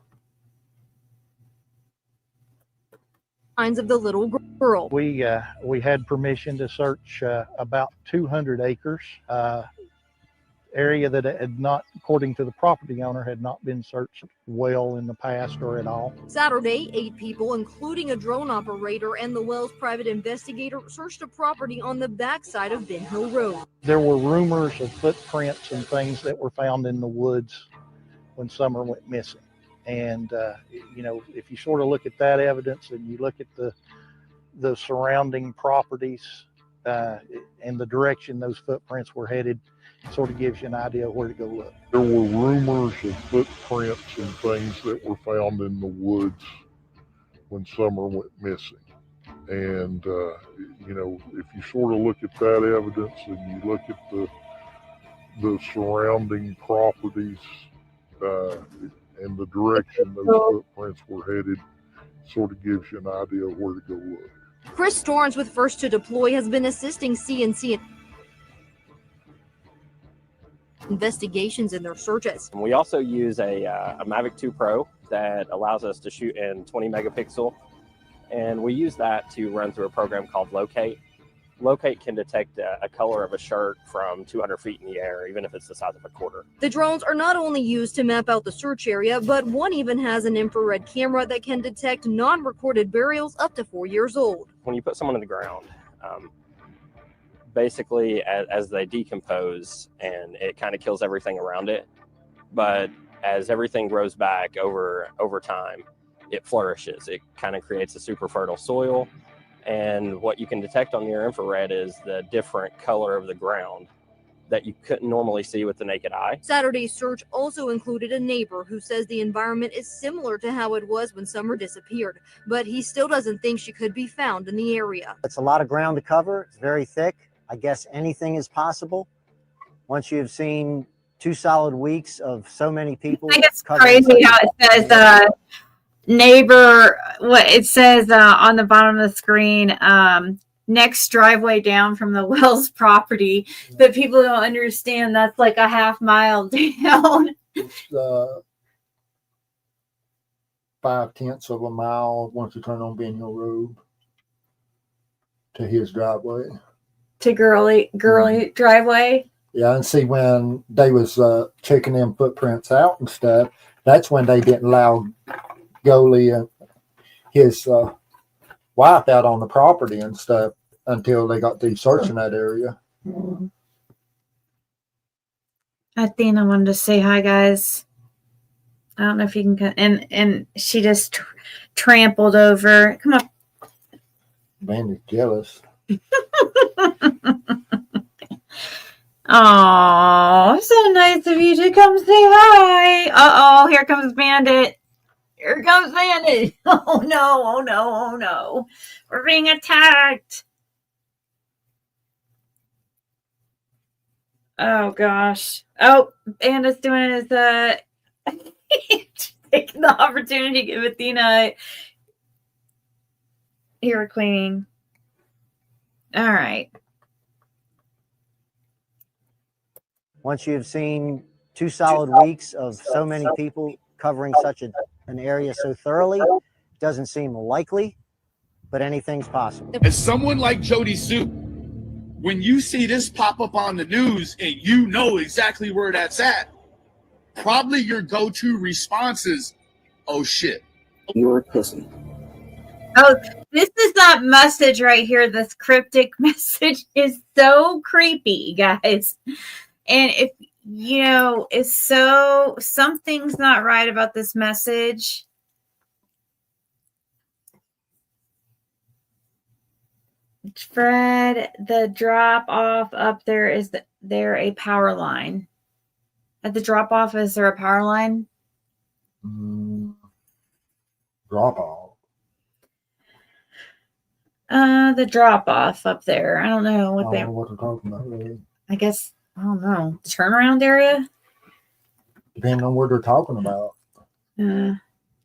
Signs of the little girl. We had permission to search about 200 acres, area that had not, according to the property owner, had not been searched well in the past or at all. Saturday, 8 people, including a drone operator and the Wells private investigator, searched a property on the backside of Ben Hill Road. There were rumors of footprints and things that were found in the woods when Summer went missing. And, if you sort of look at that evidence and you look at the surrounding properties and the direction those footprints were headed, it sort of gives you an idea of where to go look. There were rumors of footprints and things that were found in the woods when Summer went missing. And, if you sort of look at that evidence and you look at the surrounding properties, and the direction those footprints were headed, sort of gives you an idea of where to go look. Chris Storms with First to Deploy has been assisting CNC investigations in their searches. We also use a Mavic 2 Pro that allows us to shoot in 20 megapixel, and we use that to run through a program called Locate, Locate can detect a color of a shirt from 200 feet in the air, even if it's the size of a quarter. The drones are not only used to map out the search area, but one even has an infrared camera that can detect non-recorded burials up to 4 years old. When you put someone in the ground, basically as they decompose, and it kind of kills everything around it, but as everything grows back over time, it flourishes. It kind of creates a super fertile soil. And what you can detect on near infrared is the different color of the ground that you couldn't normally see with the naked eye. Saturday's search also included a neighbor who says the environment is similar to how it was when Summer disappeared, but he still doesn't think she could be found in the area. It's a lot of ground to cover. It's very thick. I guess anything is possible. Once you've seen 2 solid weeks of so many people. I think it's crazy how it says neighbor, what it says on the bottom of the screen, next driveway down from the Wells property, but people don't understand that's like a half mile down. It's 0.5 of a mile once you turn on Ben Hill Road to his driveway. To girly driveway. Yeah, and see, when they was checking them footprints out and stuff, that's when they didn't allow Goalie and his wife out on the property and stuff until they got through searching that area. Athena wanted to say hi, guys. I don't know if you can come. And she just trampled over. Come on. Mandy's jealous. Oh, so nice of you to come say hi. Uh-oh, here comes Bandit. Here comes Bandit. Oh no, oh no, oh no. We're being attacked. Oh gosh. Oh, Bandit's doing his taking the opportunity to give Athena here, Queen. All right. Once you've seen 2 solid weeks of so many people covering such an area so thoroughly, it doesn't seem likely, but anything's possible. As someone like Jody Sue, when you see this pop up on the news and you know exactly where that's at, probably your go-to response is, oh shit. You're a pussy. Oh, this is that message right here. This cryptic message is so creepy, guys. And if, you know, it's so, something's not right about this message. Fred, the drop off up there, is there a power line? At the drop off, is there a power line? Drop off. The drop off up there. I don't know what I don't know what they're talking about, really. I guess, I don't know. The turnaround area? Depending on what they're talking about.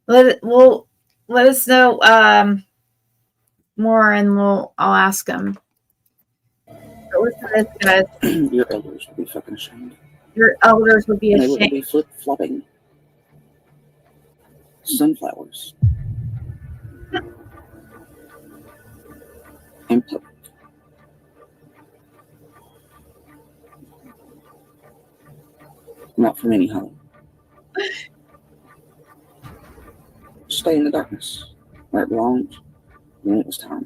Let us know more, and I'll ask them. But listen to this, guys. Your elders would be fucking ashamed. Your elders would be They ashamed. would be flip-flopping. Sunflowers. In public. Not from any home. Stay in the darkness where it belongs when it was time.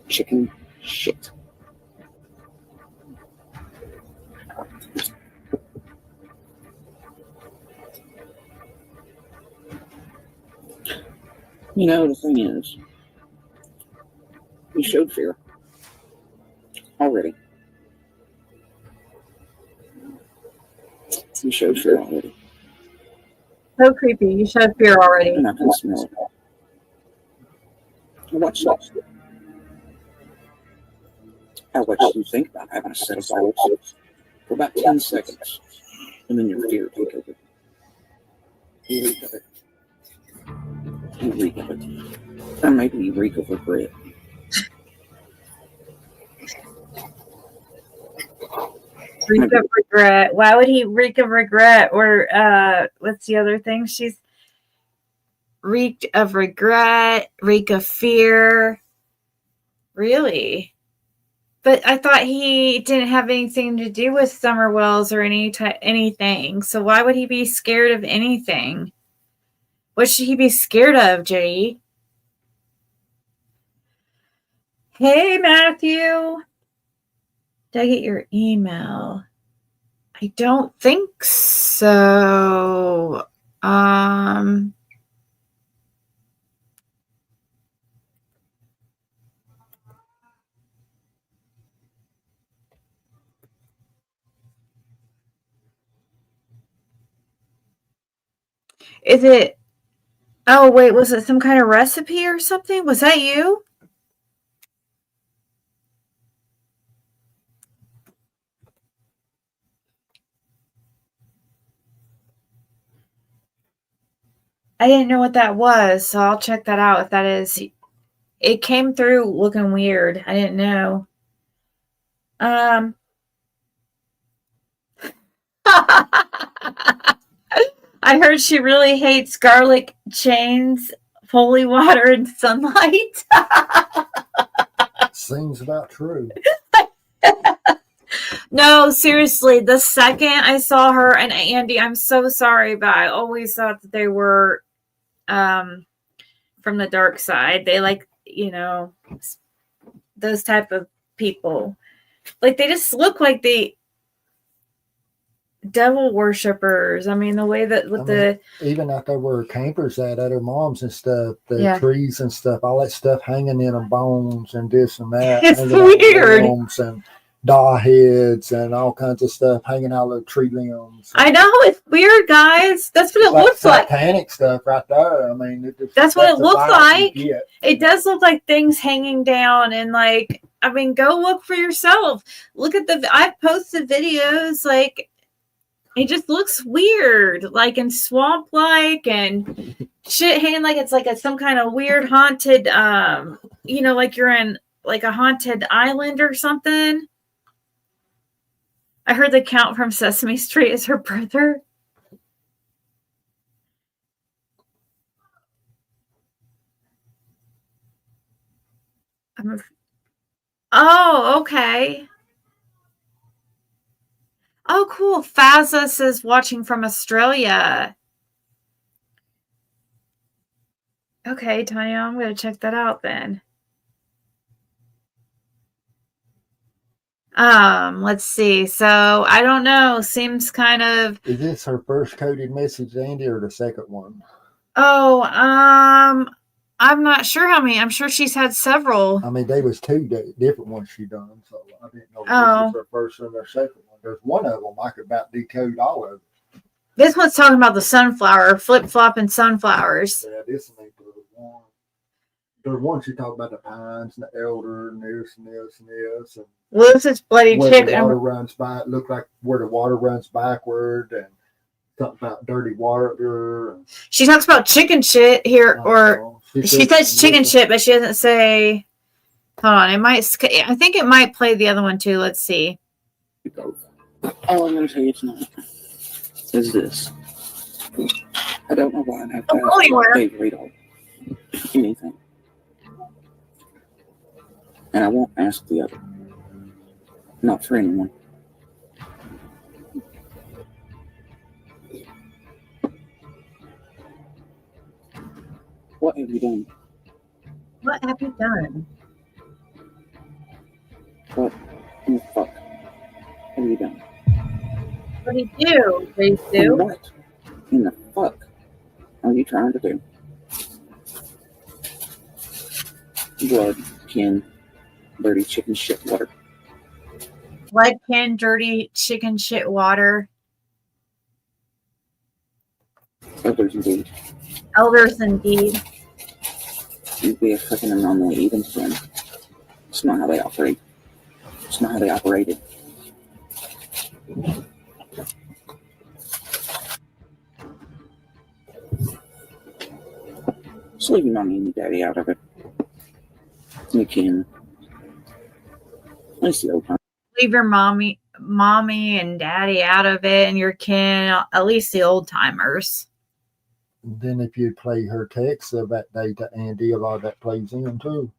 Chicken shit. You know, the thing is, you showed fear already. You showed fear already. So creepy. You showed fear already. And I can smell it. I watched that. I watched you think about having a set of balls for about 10 seconds, and then your fear take over. You reek of it. You reek of it. Or maybe you reek of regret. Reek of regret. Why would he reek of regret? Or what's the other thing? reeked of regret, reek of fear. Really? But I thought he didn't have anything to do with Summer Wells or anything. So why would he be scared of anything? What should he be scared of, Jay? Hey, Matthew. Did I get your email? I don't think so. Is it? Oh, wait, was it some kind of recipe or something? Was that you? I didn't know what that was, so I'll check that out if that is. It came through looking weird. I didn't know. I heard she really hates garlic chains, holy water, and sunlight. Seems about true. No, seriously, the second I saw her and Andy, I'm so sorry, but I always thought that they were from the dark side. They like, those type of people. Like, they just look like they devil worshippers. I mean, the way that even out there where campers at her mom's and stuff, the Yeah. trees and stuff, all that stuff hanging in them bones and this and that. It's hanging out weird. limbs and doll heads and all kinds of stuff hanging out of the tree limbs. I know, it's weird, guys. That's what it looks like. Satanic stuff right there. I mean, That's what it the looks vibe like. you get. It does look like things hanging down and like, I mean, go look for yourself. Look at I've posted videos, like, it just looks weird, like in swamp-like and shit hanging like it's like some kind of weird haunted, like you're in like a haunted island or something. I heard the Count from Sesame Street is her brother. Oh, okay. Oh, cool. Fazza says watching from Australia. Okay, Tanya, I'm going to check that out then. Let's see. So, I don't know. Seems kind of... Is this her first coded message, Andy, or the second one? Oh, I'm not sure how many. I'm sure she's had several. I mean, there was two different ones she done, so I didn't know if this Oh. was her first and her second one. There's one of them I could about decode all of them. This one's talking about the sunflower, flip-flopping sunflowers. Yeah, this one ain't the one. There's one she talked about the pines and the elder and this and this and this. And Lucy's bloody where chicken. the water runs by, it looked like where the water runs backward, and something about dirty water. She talks about chicken shit here, or she says chicken shit, but she doesn't say. Hold on, I think it might play the other one too. Let's see. All I'm going to tell you tonight is this. I don't know why I have to ask Dave Riedel anything. And I won't ask the other. Not for anyone. What have you done? What have you done? What in the fuck have you done? What do you do? They do? What in the fuck are you trying to do? Blood, kin, dirty chicken shit water. Lead can, dirty chicken shit water. Others indeed. Elders indeed. You'd be a fucking anomaly even to them. It's not how they operate. It's not how they operated. Just leave your mommy and your daddy out of it. You can. At least the old time. Leave your mommy and daddy out of it, and your kin, at least the old timers. then if you play her text of that day to Andy, a lot of that plays in too.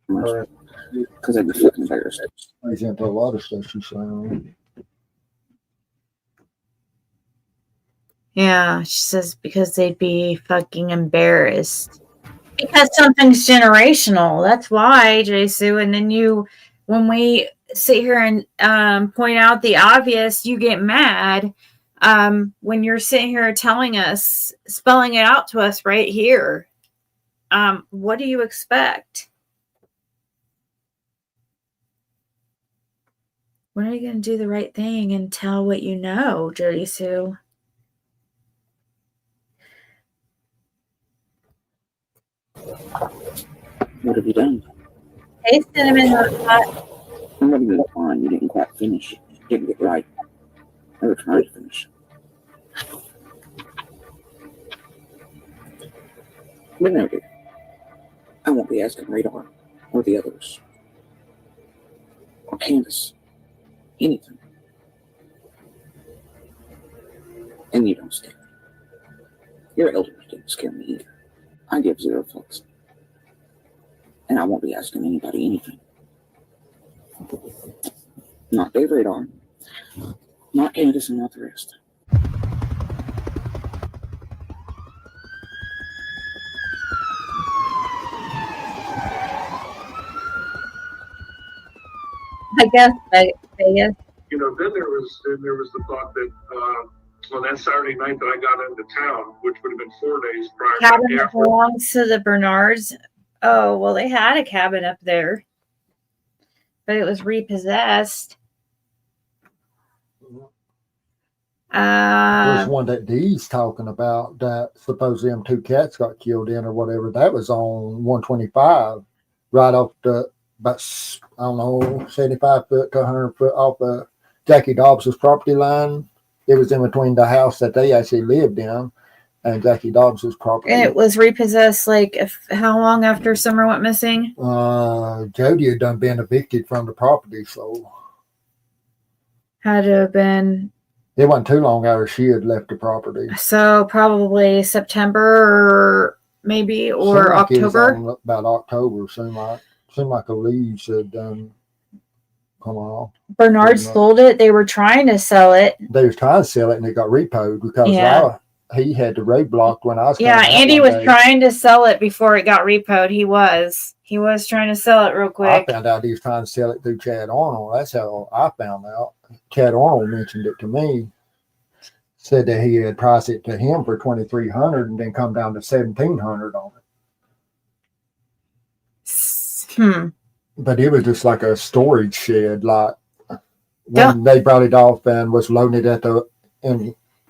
Because I'd be fucking embarrassed. Plays into a lot of stuff she's saying. Yeah, she says because they'd be fucking embarrassed. Because something's generational. That's why, J. Sue. And then when we sit here and point out the obvious, you get mad when you're sitting here telling us, spelling it out to us right here. What do you expect? When are you going to do the right thing and tell what you know, Jody Sue? What have you done? Hey, Cinnamon Hot. I'm ready to find you didn't quite finish. Didn't get right. Never tried to finish. But no, dear. I won't be asking Radar or the others or Candace anything. And you don't scare me. Your elders didn't scare me either. I give zero fucks. And I won't be asking anybody anything. Not Dave Radar, not Candace, and not the rest. I guess Vegas. You know, then there was the thought that on that Saturday night that I got into town, which would have been 4 days prior Cabin to that after. belongs to the Bernards. Oh, well, they had a cabin up there, but it was repossessed. There's one that Dee's talking about that supposedly them two cats got killed in or whatever. That was on 125, right off the about, I don't know, 75 foot to 100 foot off of Jackie Dobbs's property line. It was in between the house that they actually lived in and Jackie Dobbs's property. And it was repossessed how long after Summer went missing? Jody had done been evicted from the property, so Had to have been. It wasn't too long after she had left the property. So probably September or maybe or Like October. About October, seemed like the leaves had done come off. Bernard sold it. They were trying to sell it. They was trying to sell it and it got repoed because he had the roadblock when I was Yeah, Andy was trying to sell it before it got repoed. He was trying to sell it real quick. I found out he was trying to sell it through Chad Arnold. That's how I found out. Chad Arnold mentioned it to me. Said that he had priced it to him for $2,300 and then come down to $1,700 on it. But it was just like a storage shed. Like when they brought it off and was loading it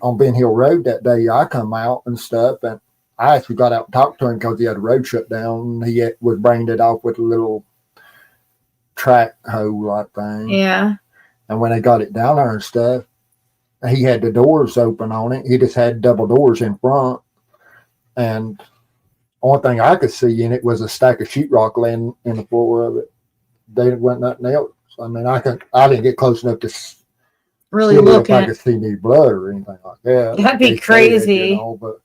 on Ben Hill Road that day, I come out and stuff, and I actually got out and talked to him because he had the road shut down. He was bringing it off with a little track hoe like thing. Yeah. And when they got it down there and stuff, he had the doors open on it. He just had double doors in front. And only thing I could see in it was a stack of sheetrock laying in the floor of it. There wasn't nothing else. I mean, I didn't get close enough to really look if I could see any blood or anything like that. That'd be crazy. But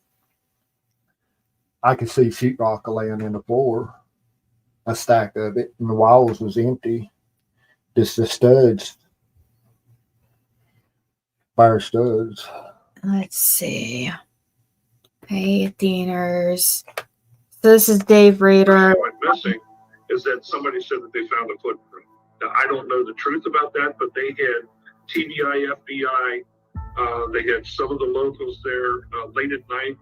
I could see sheetrock laying in the floor, a stack of it, and the walls was empty. Just the studs. Fire studs. Let's see. Pay diners. So this is Dave Rader. What went missing is that somebody said that they found a footprint. Now, I don't know the truth about that, but they had TBI, FBI. They had some of the locals there late at night.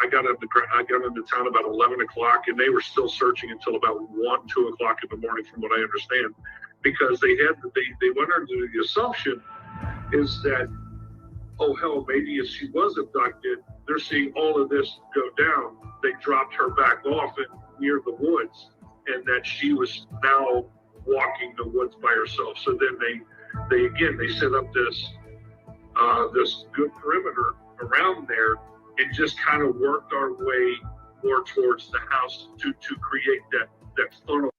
I got into town about 11 o'clock, and they were still searching until about 1, 2 o'clock in the morning, from what I understand, because they went under the assumption is that, oh hell, maybe if she was abducted, they're seeing all of this go down. They dropped her back off near the woods, and that she was now walking the woods by herself. So then they set up this good perimeter around there and just kind of worked our way more towards the house to create that funnel.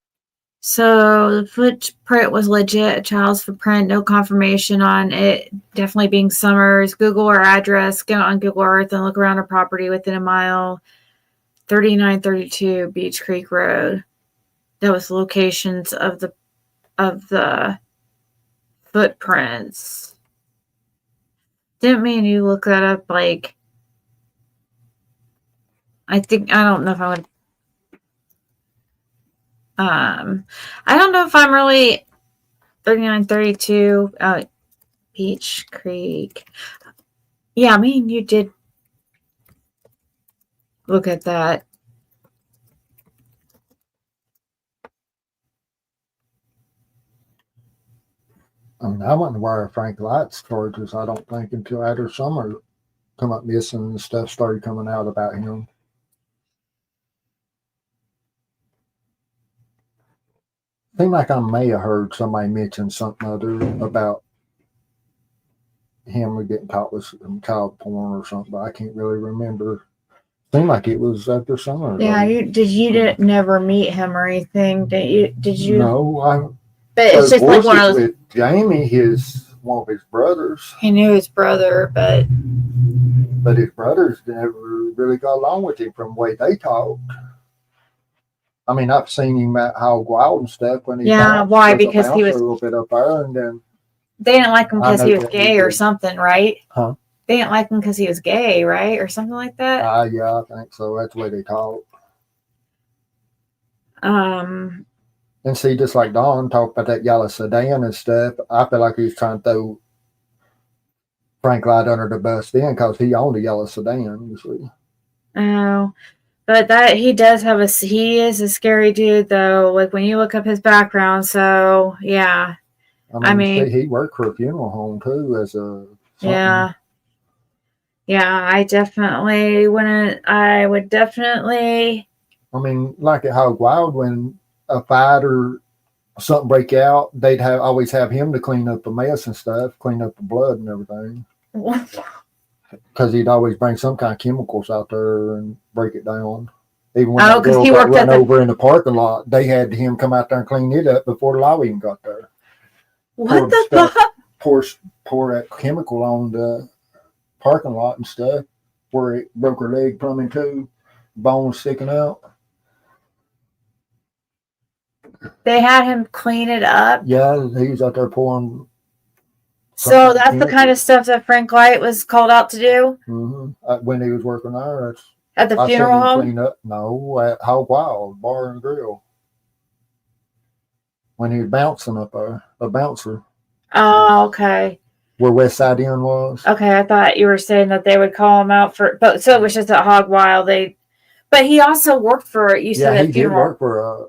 So the footprint was legit, a child's footprint, no confirmation on it definitely being Summers. Google her address, go on Google Earth and look around her property within a mile. 3932 Beach Creek Road. That was locations of the footprints. Didn't mean you look that up, like, I don't know if I would, I don't know if I'm really 3932 Beach Creek. Yeah, I mean, you did look at that. I mean, I wasn't aware of Frank Light's charges, I don't think, until after Summer come up missing and stuff started coming out about him. Seemed like I may have heard somebody mention something other about him getting caught with some child porn or something, but I can't really remember. Seemed like it was after Summer. Yeah, you never meet him or anything, did you? No, But it's just like one of those. With Jamie, one of his brothers. He knew his brother, but his brothers never really got along with him from the way they talked. I mean, I've seen him at Hog Wild and stuff when he why? Because he was a little bit up there, and then they didn't like him because he was gay or something, right? Huh? They didn't like him because he was gay, right, or something like that. Yeah, I think so. That's the way they talk. And see, just like Don talked about that yellow sedan and stuff, I feel like he's trying to throw Frank Light under the bus then because he owned a yellow sedan, you see. Oh, but he is a scary dude though. Like when you look up his background, so yeah. I mean he worked for a funeral home too as a something. Yeah, I would definitely. I mean, like at Hog Wild, when a fight or something break out, they'd always have him to clean up the mess and stuff, clean up the blood and everything. Because he'd always bring some kind of chemicals out there and break it down. Even when the girl got run over in the parking lot, they had him come out there and clean it up before the law even got there. What the fuck? Pour that chemical on the parking lot and stuff where it broke her leg from him too, bones sticking out. They had him clean it up. Yeah, he was out there pouring. So that's the kind of stuff that Frank Light was called out to do. Mm-hmm. When he was working there, at the funeral home. Clean up. No, at Hog Wild Bar and Grill. When he was bouncing up there, a bouncer. Oh, okay. Where West Side Inn was. Okay, I thought you were saying that they would call him out but so it was just at Hog Wild. But he also worked for he did work for a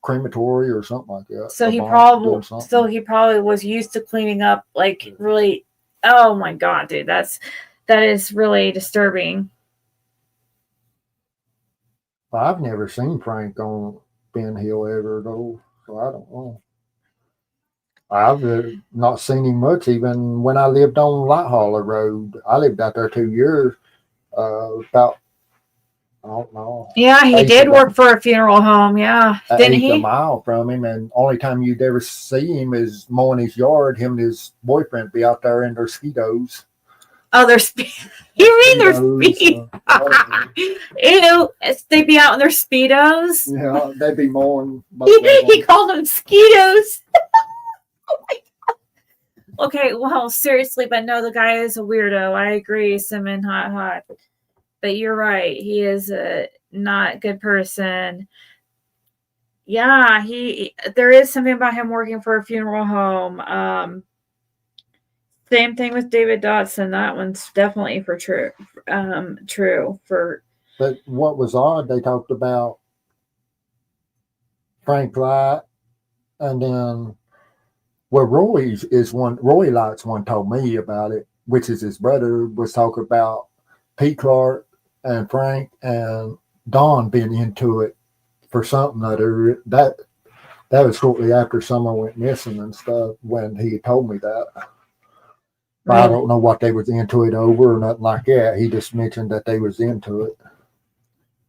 crematory or something like that. So he probably was used to cleaning up, like really. Oh my god, dude, that is really disturbing. I've never seen Frank on Ben Hill ever though, so I don't know. I've not seen him much even when I lived on Lighthauler Road. I lived out there 2 years. About, I don't know. Yeah, he did work for a funeral home. Yeah, didn't he? A mile from him, and only time you'd ever see him is mowing his yard. Him and his boyfriend be out there in their Speedos. Oh, you mean their Speedos? They'd be out in their Speedos. Yeah, they'd be mowing. He called them Skeetos. Oh my god. Okay, well, seriously, but no, the guy is a weirdo. I agree, Simon, hot. But you're right. He is a not good person. Yeah, there is something about him working for a funeral home. Same thing with David Dotson. That one's definitely true. But what was odd, they talked about Frank Light, and then Roy Light's one told me about it, which is his brother, was talking about P. Clark and Frank and Don being into it for something other. That was shortly after Summer went missing and stuff when he told me that. Right. I don't know what they was into it over or nothing like that. He just mentioned that they was into it.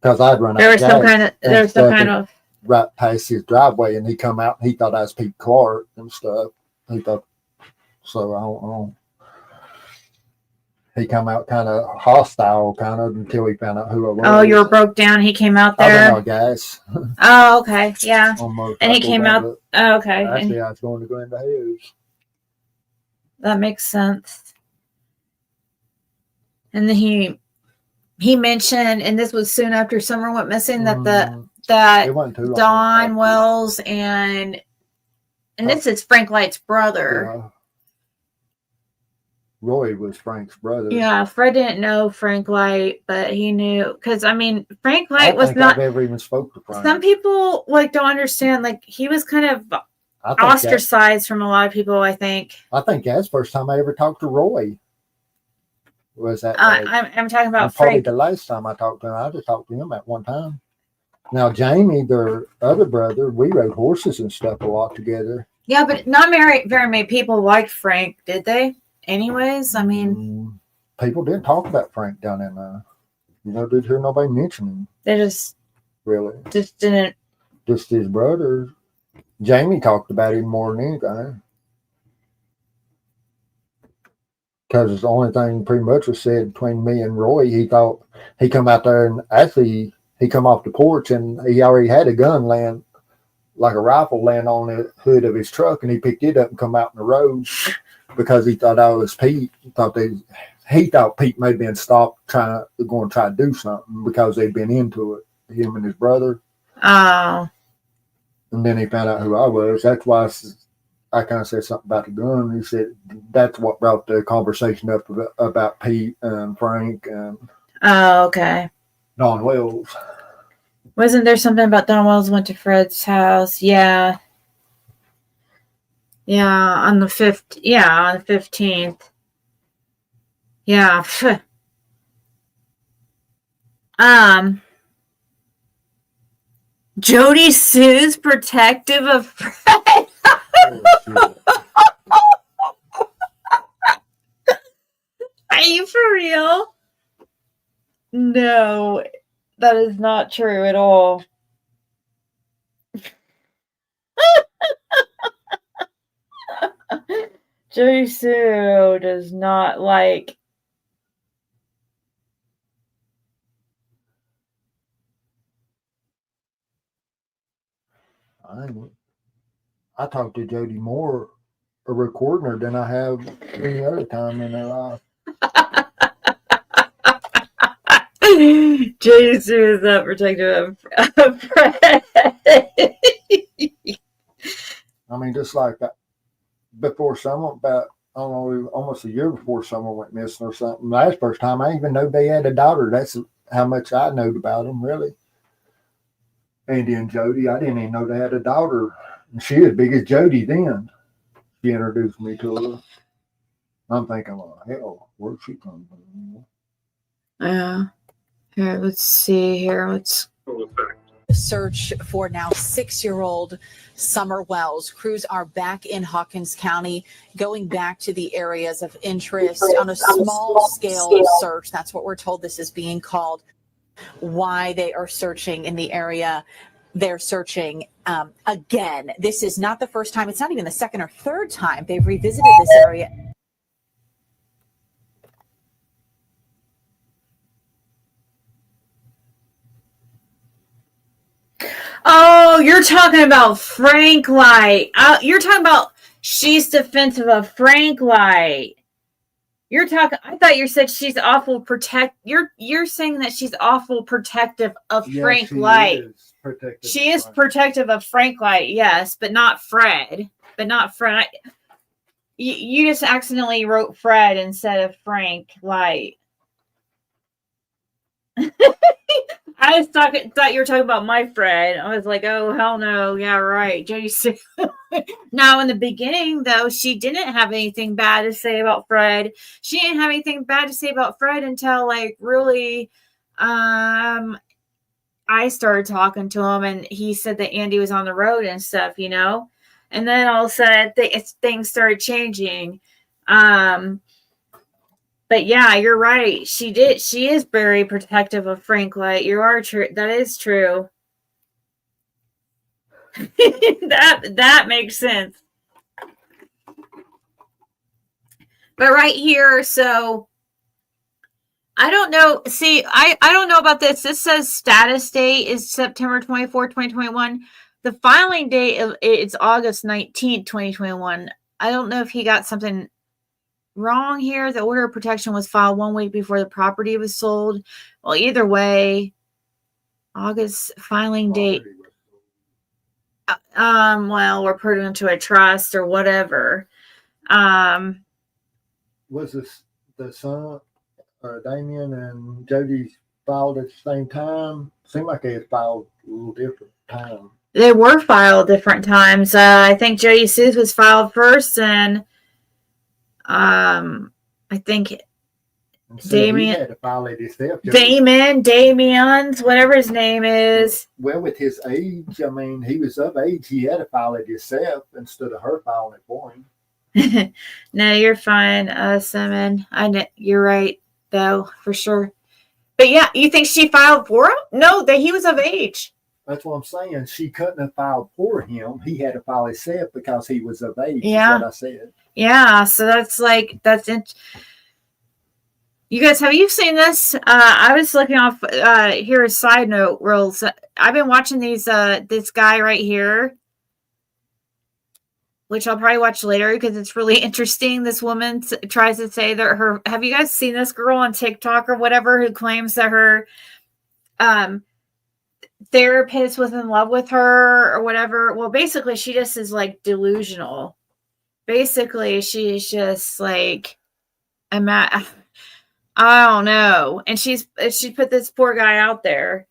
Because I'd run out of gas. There's some kind of right past his driveway, and he come out and he thought I was Pete Clark and stuff. He thought so. I don't know. He come out kind of hostile, kind of until he found out who I was. Oh, you were broke down. He came out I've there. been on gas. Oh, okay, yeah. On And he motorcycle, came but out. Oh, okay, actually, and I was going to Glenda Hills. that makes sense. And then he mentioned, and this was soon after Summer went missing, that It wasn't too long Don after. Wells and this is Frank Light's brother. Yeah. Roy was Frank's brother. Yeah, Fred didn't know Frank Light, but he knew, because I mean, Frank I Light don't was think not. I've ever even spoke to Frank. Some people like don't understand. Like he was kind of I think ostracized from a lot of people. I think. I think that's the first time I ever talked to Roy. Was that? I'm talking about probably Frank. the last time I talked to him. I just talked to him at one time. Now Jamie, their other brother, we rode horses and stuff a lot together. Yeah, but not very many people liked Frank, did they? Anyways, I mean, People didn't talk about Frank down in there. You know, didn't hear nobody mention him. they just didn't. Just his brother. Jamie talked about him more than anything. Because it's the only thing pretty much was said between me and Roy. He thought he come out there and actually he come off the porch and he already had a gun laying, like a rifle laying on the hood of his truck, and he picked it up and come out in the road because he thought I was Pete. He thought Pete may have been stopped going to try to do something because they'd been into it, him and his brother. Oh. And then he found out who I was. That's why I kind of said something about the gun. He said that's what brought the conversation up about Pete and Frank and Oh, okay. Don Wells. Wasn't there something about Don Wells went to Fred's house? Yeah. Yeah, on the 5th. Yeah, on the 15th. Yeah. Jody Sue's protective of Fred. Are you for real? No, that is not true at all. Jody Sue does not like. I talked to Jody more a recording her than I have any other time in her life. Jody Sue is not protective of Fred. I mean, just like that, before summer, about, I don't know, almost a year before summer went missing or something. That's the first time I even knew they had a daughter. That's how much I knowed about them, really. Andy and Jody, I didn't even know they had a daughter. And she was big as Jody then. She introduced me to her. I'm thinking, well, hell, where'd she come from? Yeah. Here, let's see here. Let's search for now 6-year-old Summer Wells. Crews are back in Hawkins County, going back to the areas of interest on a small scale search. That's what we're told this is being called. Why they are searching in the area. They're searching again. This is not the first time. It's not even the second or third time they've revisited this area. Oh, you're talking about Frank Light. You're talking about she's defensive of Frank Light. You're talking. I thought you said she's awful You're saying that she's awful protective of Frank Light. She is protective of Frank Light, yes, but not Fred. You just accidentally wrote Fred instead of Frank Light. I just thought you were talking about my Fred. I was like, oh, hell no. Yeah, right. Jody Sue. Now, in the beginning, though, she didn't have anything bad to say about Fred. She didn't have anything bad to say about Fred until, like, really, I started talking to him, and he said that Andy was on the road and stuff, you know? And then all of a sudden, things started changing. But yeah, you're right. She is very protective of Frank Light. You are true. That is true. that makes sense. But right here, so I don't know. See, I don't know about this. This says status date is September 24, 2021. The filing date it's August 19th, 2021. I don't know if he got something wrong here. The order of protection was filed 1 week before the property was sold. Well, either way, August filing date. Well, we're put into a trust or whatever. Was this the son, Damien and Jody filed at the same time? Seemed like they had filed a little different time. They were filed different times. I think Jody Seuss was filed first, and I think Damien had to file it himself. Damien's, whatever his name is. Well, with his age, I mean, he was of age. He had to file it himself instead of her filing it for him. No, you're fine, Simon. I know you're right, though, for sure. But yeah, you think she filed for him? No, that he was of age. That's what I'm saying. She couldn't have filed for him. He had to file himself because he was of age. Yeah, is what I said. Yeah, so that's you guys, have you seen this? I was looking off here a side note reels. I've been watching these this guy right here, which I'll probably watch later because it's really interesting. This woman tries to say that her, have you guys seen this girl on TikTok or whatever who claims that her therapist was in love with her or whatever? Well, basically she just is like delusional. Basically she's just like, I don't know. And she put this poor guy out there.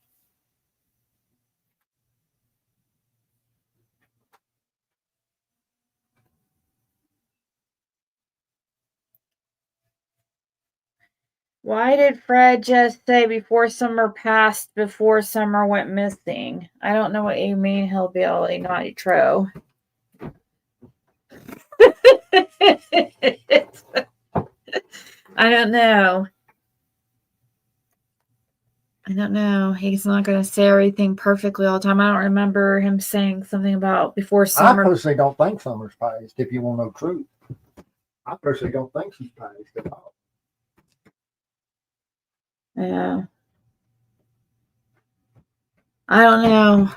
Why did Fred just say before summer passed, before summer went missing? I don't know what you mean, hillbilly, not true. I don't know. He's not going to say everything perfectly all the time. I don't remember him saying something about before summer. I personally don't think summer's passed, if you want to know the truth. I personally don't think she's passed at all. Yeah. I don't know.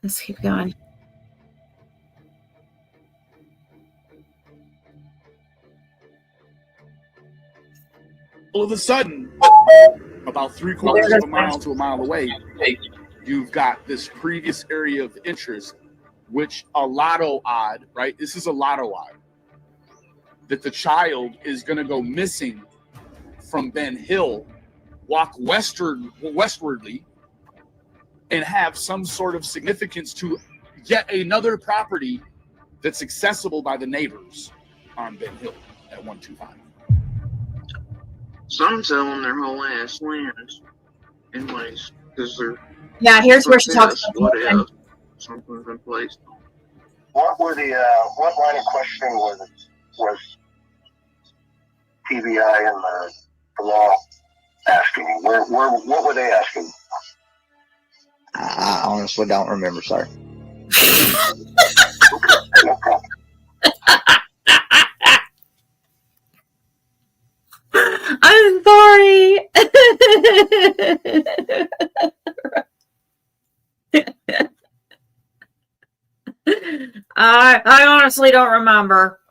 Let's keep going. All of a sudden, about 3/4 of a mile to a mile away, you've got this previous area of interest, which a lotto odd, right? This is a lotto odd that the child is going to go missing from Ben Hill, walk westwardly, and have some sort of significance to yet another property that's accessible by the neighbors on Ben Hill at 125. Some selling their whole ass lands anyways because they're here's where she talks about what if something's in place. What were the what line of questioning was TBI and the law asking? What were they asking? I honestly don't remember, sir. No problem. I'm sorry. I honestly don't remember.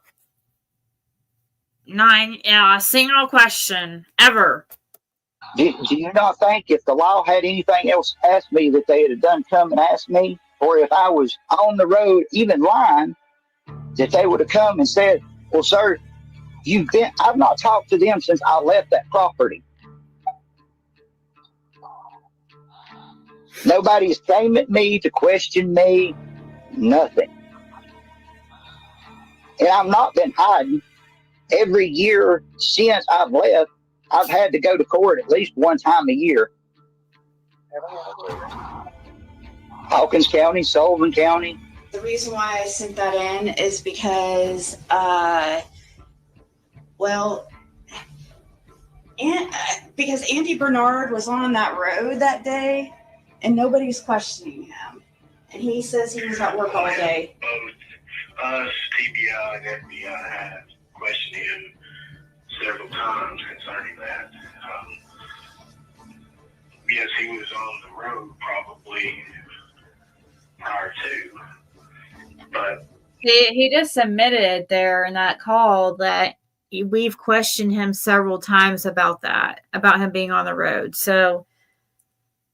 Single question ever. Do you not think if the law had anything else asked me that they had done come and asked me, or if I was on the road even lying, that they would have come and said, well, sir, I've not talked to them since I left that property. Nobody's came at me to question me, nothing. And I've not been hiding. Every year since I've left, I've had to go to court at least one time a year. Hawkins County, Sullivan County. The reason why I sent that in is because, because Andy Bernard was on that road that day and nobody's questioning him. And he says he was at work all day. Both us, TBI, and FBI have questioned him several times concerning that. Yes, he was on the road probably prior to, but He just admitted there in that call that we've questioned him several times about that, about him being on the road. So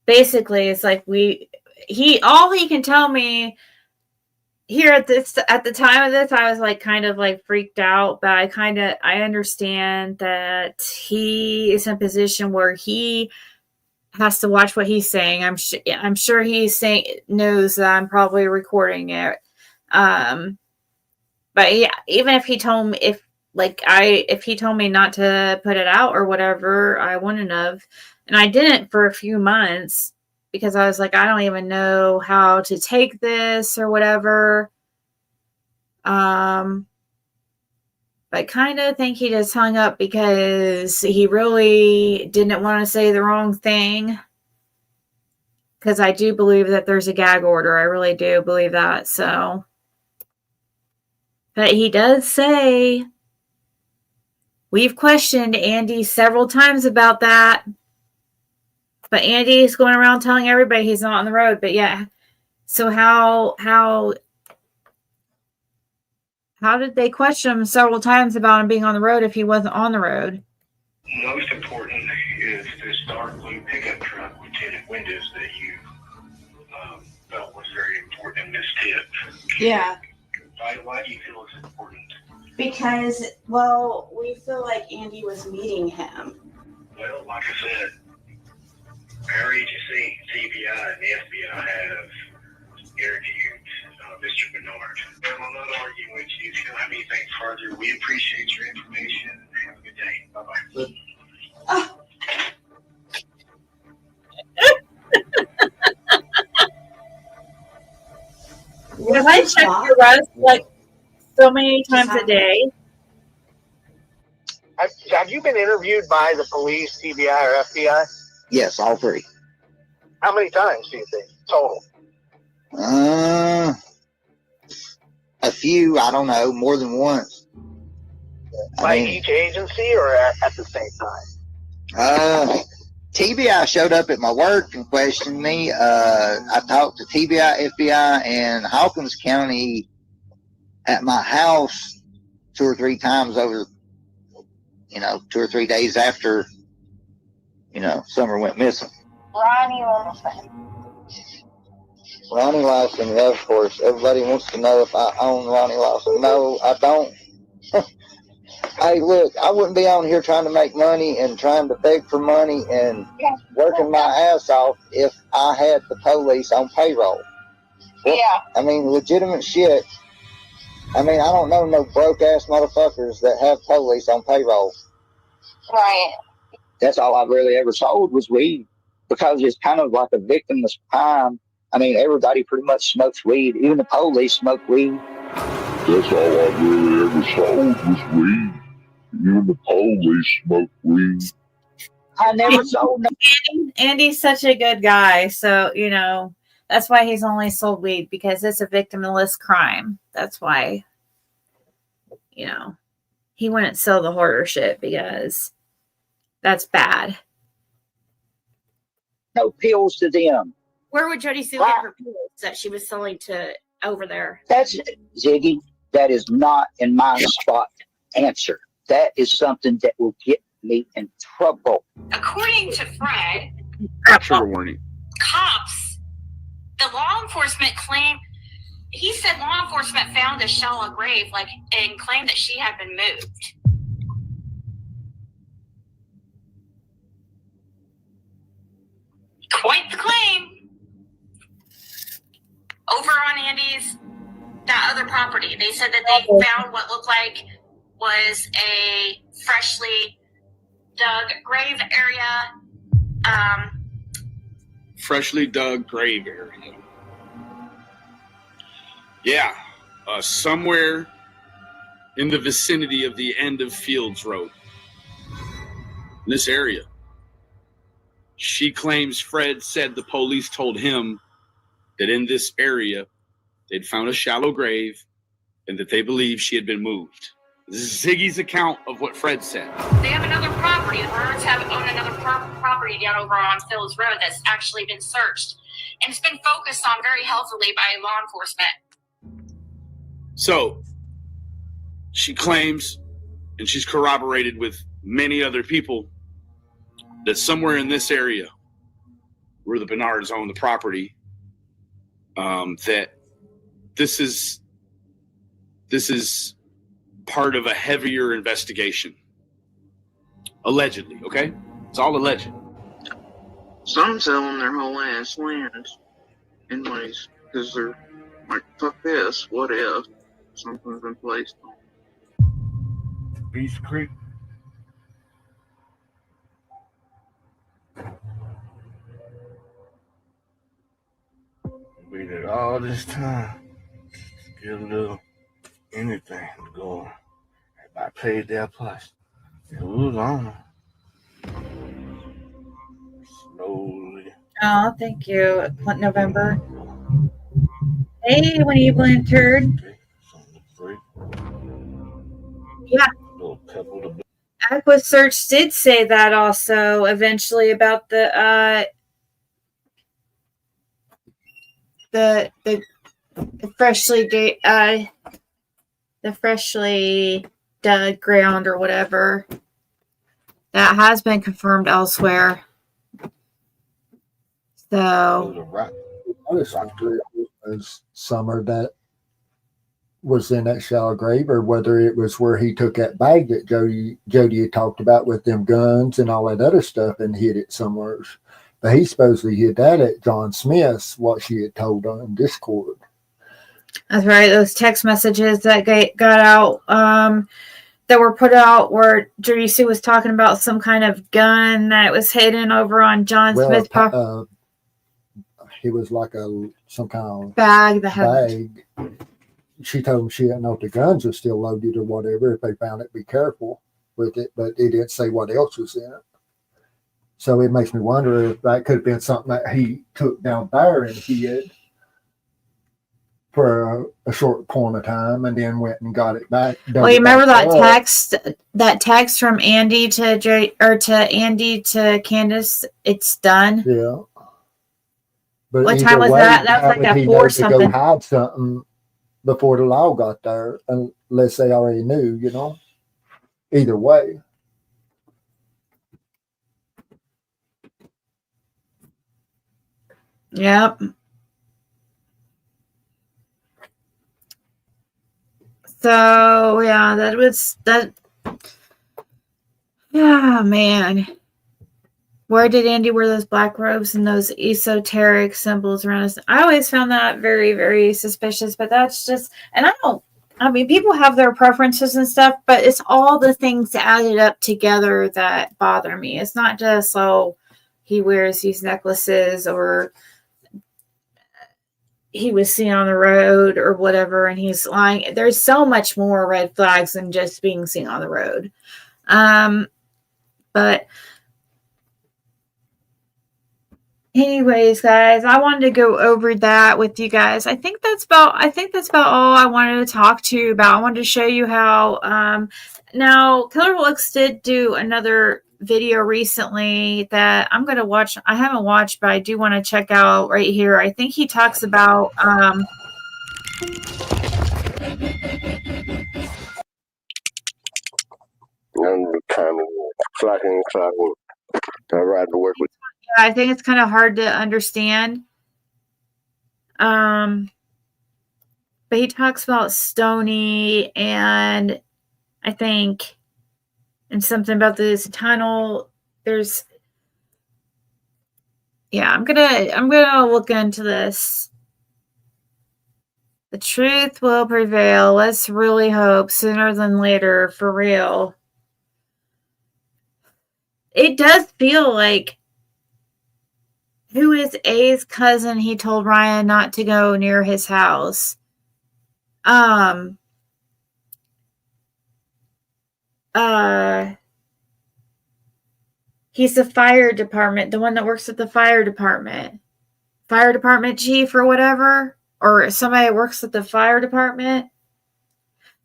basically, it's like all he can tell me here at the time of this, I was like kind of like freaked out, but I understand that he is in a position where he has to watch what he's saying. I'm sure knows that I'm probably recording it. But yeah, even if he told me if he told me not to put it out or whatever, I wouldn't have. And I didn't for a few months because I was like, I don't even know how to take this or whatever. But I kind of think he just hung up because he really didn't want to say the wrong thing. Because I do believe that there's a gag order. I really do believe that. So, but he does say we've questioned Andy several times about that. But Andy's going around telling everybody he's not on the road. But yeah, so how did they question him several times about him being on the road if he wasn't on the road? most important is this dark blue pickup truck with tinted windows that you felt was very important in this tip. Yeah. Why do you feel it's important? Because, well, we feel like Andy was meeting him. Well, like I said, our agency, TBI, and the FBI have interviewed Mr. Bernard. I'm not arguing with you. If you don't have anything further, we appreciate your information. Have a good day. Bye-bye. Because I check your Rust like so many times a day. Have you been interviewed by the police, TBI, or FBI? Yes, all three. How many times do you think total? A few, I don't know, more than once. By each agency or at the same time? TBI showed up at my work and questioned me. I talked to TBI, FBI, and Hawkins County at my house 2 or 3 times over, 2 or 3 days after, Summer went missing. Ronnie Lawson. Ronnie Lawson, yeah, of course. Everybody wants to know if I own Ronnie Lawson. No, I don't. Hey, look, I wouldn't be on here trying to make money and trying to beg for money and working my ass off if I had the police on payroll. Well, yeah. I mean, legitimate shit. I mean, I don't know no broke-ass motherfuckers that have police on payroll. Right. That's all I've really ever sold was weed because it's kind of like a victimless crime. I mean, everybody pretty much smokes weed. Even the police smoke weed. That's all I've really ever sold was weed. Even the police smoke weed. I never sold no. Andy's such a good guy. So, that's why he's only sold weed because it's a victimless crime. That's why, he wouldn't sell the hoarder shit because that's bad. No pills to them. Where would Jody Sue get her pills that she was selling to over there? That's Ziggy. That is not in my spot answer. That is something that will get me in trouble. According to Fred, Trigger warning. cops, the law enforcement he said law enforcement found a shallow grave, and claimed that she had been moved. Quite the claim. Over on that other property, they said that they found what looked like was a freshly dug grave area. Freshly dug grave area. Yeah, somewhere in the vicinity of the end of Fields Road. In this area. She claims Fred said the police told him that in this area they'd found a shallow grave and that they believe she had been moved. This is Ziggy's account of what Fred said. They have another property. The Byrnes own another property down over on Phil's Road that's actually been searched. And it's been focused on very healthily by law enforcement. So she claims, and she's corroborated with many other people, that somewhere in this area where the Bernards own the property, that this is part of a heavier investigation. Allegedly, okay? It's all alleged. Some selling their whole ass land anyways, because they're like, fuck this, what if something's been placed on Beast Creek. Waited all this time to get a little anything going. I paid that price. It was on. Slowly. Oh, thank you. November. Hey, when you entered. Yeah. Aqua Search did say that also eventually about the freshly dug ground or whatever. That has been confirmed elsewhere. So I just wonder if it was Summer that was in that shallow grave, or whether it was where he took that bag that Jody had talked about with them guns and all that other stuff and hid it somewhere. But he supposedly hid that at John Smith's, what she had told on Discord. that's right. Those text messages that got out, that were put out where Jody Sue was talking about some kind of gun that was hidden over on John Smith's property. He was like some kind of bag. She told him she didn't know if the guns were still loaded or whatever. If they found it, be careful with it. But it didn't say what else was in it. So it makes me wonder if that could have been something that he took down there and hid for a short point of time, and then went and got it back. Well, you remember that text from Andy to Andy to Candace? It's done. Yeah. But what time was that? That was like at 4 something. Go hide something before the law got there, unless they already knew, you know. Either way. Yep. So yeah, that was that. Yeah, man. Where did Andy wear those black robes and those esoteric symbols around us? I always found that very, very suspicious, but that's just, and I mean, people have their preferences and stuff, but it's all the things added up together that bother me. It's not just, oh, he wears these necklaces or he was seen on the road or whatever, and he's lying. There's so much more red flags than just being seen on the road. But anyways, guys, I wanted to go over that with you guys. I think that's about all I wanted to talk to you about. I wanted to show you how now Killer Looks did do another video recently that I'm going to watch. I haven't watched, but I do want to check out right here. I think he talks about I'm kind of clocking. I ride to work with. Yeah, I think it's kind of hard to understand. But he talks about Stoney and I think and something about this tunnel. I'm gonna look into this. The truth will prevail. Let's really hope sooner than later, for real. It does feel like, who is A's cousin? He told Ryan not to go near his house. He's the fire department, the one that works at the fire department. fire department chief or whatever, or somebody that works at the fire department.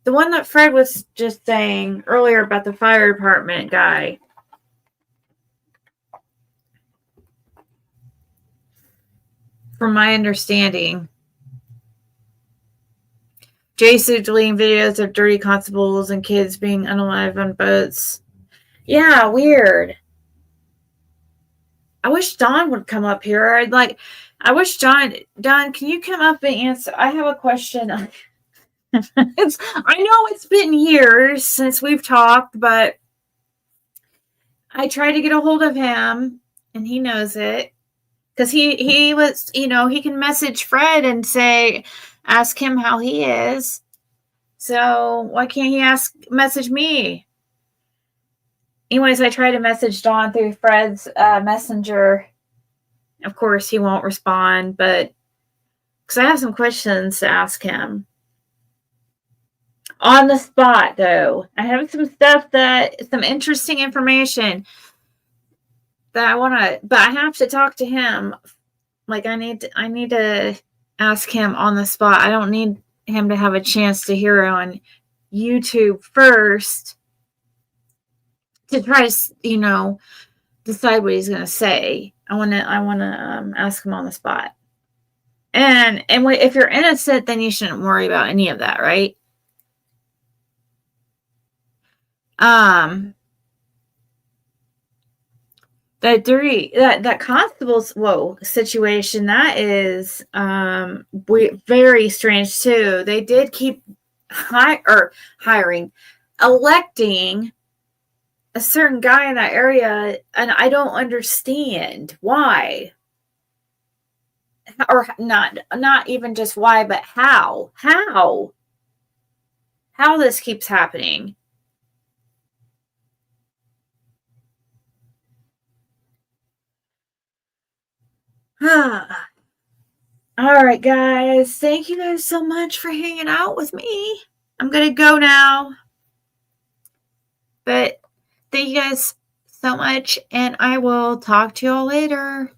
The one that Fred was just saying earlier about the fire department guy. From my understanding, Jason deleting videos of dirty constables and kids being unalive on boats. Yeah, weird. I wish Don would come up here. I wish Don, can you come up and answer? I have a question. I know it's been years since we've talked, but I tried to get a hold of him, and he knows it. Because he was, he can message Fred and ask him how he is. So why can't he message me? Anyways, I tried to message Don through Fred's messenger. Of course, he won't respond, but because I have some questions to ask him. On the spot, though. I have some interesting information that I want to, but I have to talk to him. Like, I need to ask him on the spot. I don't need him to have a chance to hear it on YouTube first to try to, decide what he's going to say. I want to ask him on the spot. And if you're innocent, then you shouldn't worry about any of that, right? That constable's situation, that is very strange too. They did keep electing a certain guy in that area, and I don't understand why. Or not even just why, but how this keeps happening. All right, guys. Thank you guys so much for hanging out with me. I'm going to go now. But thank you guys so much, and I will talk to you all later.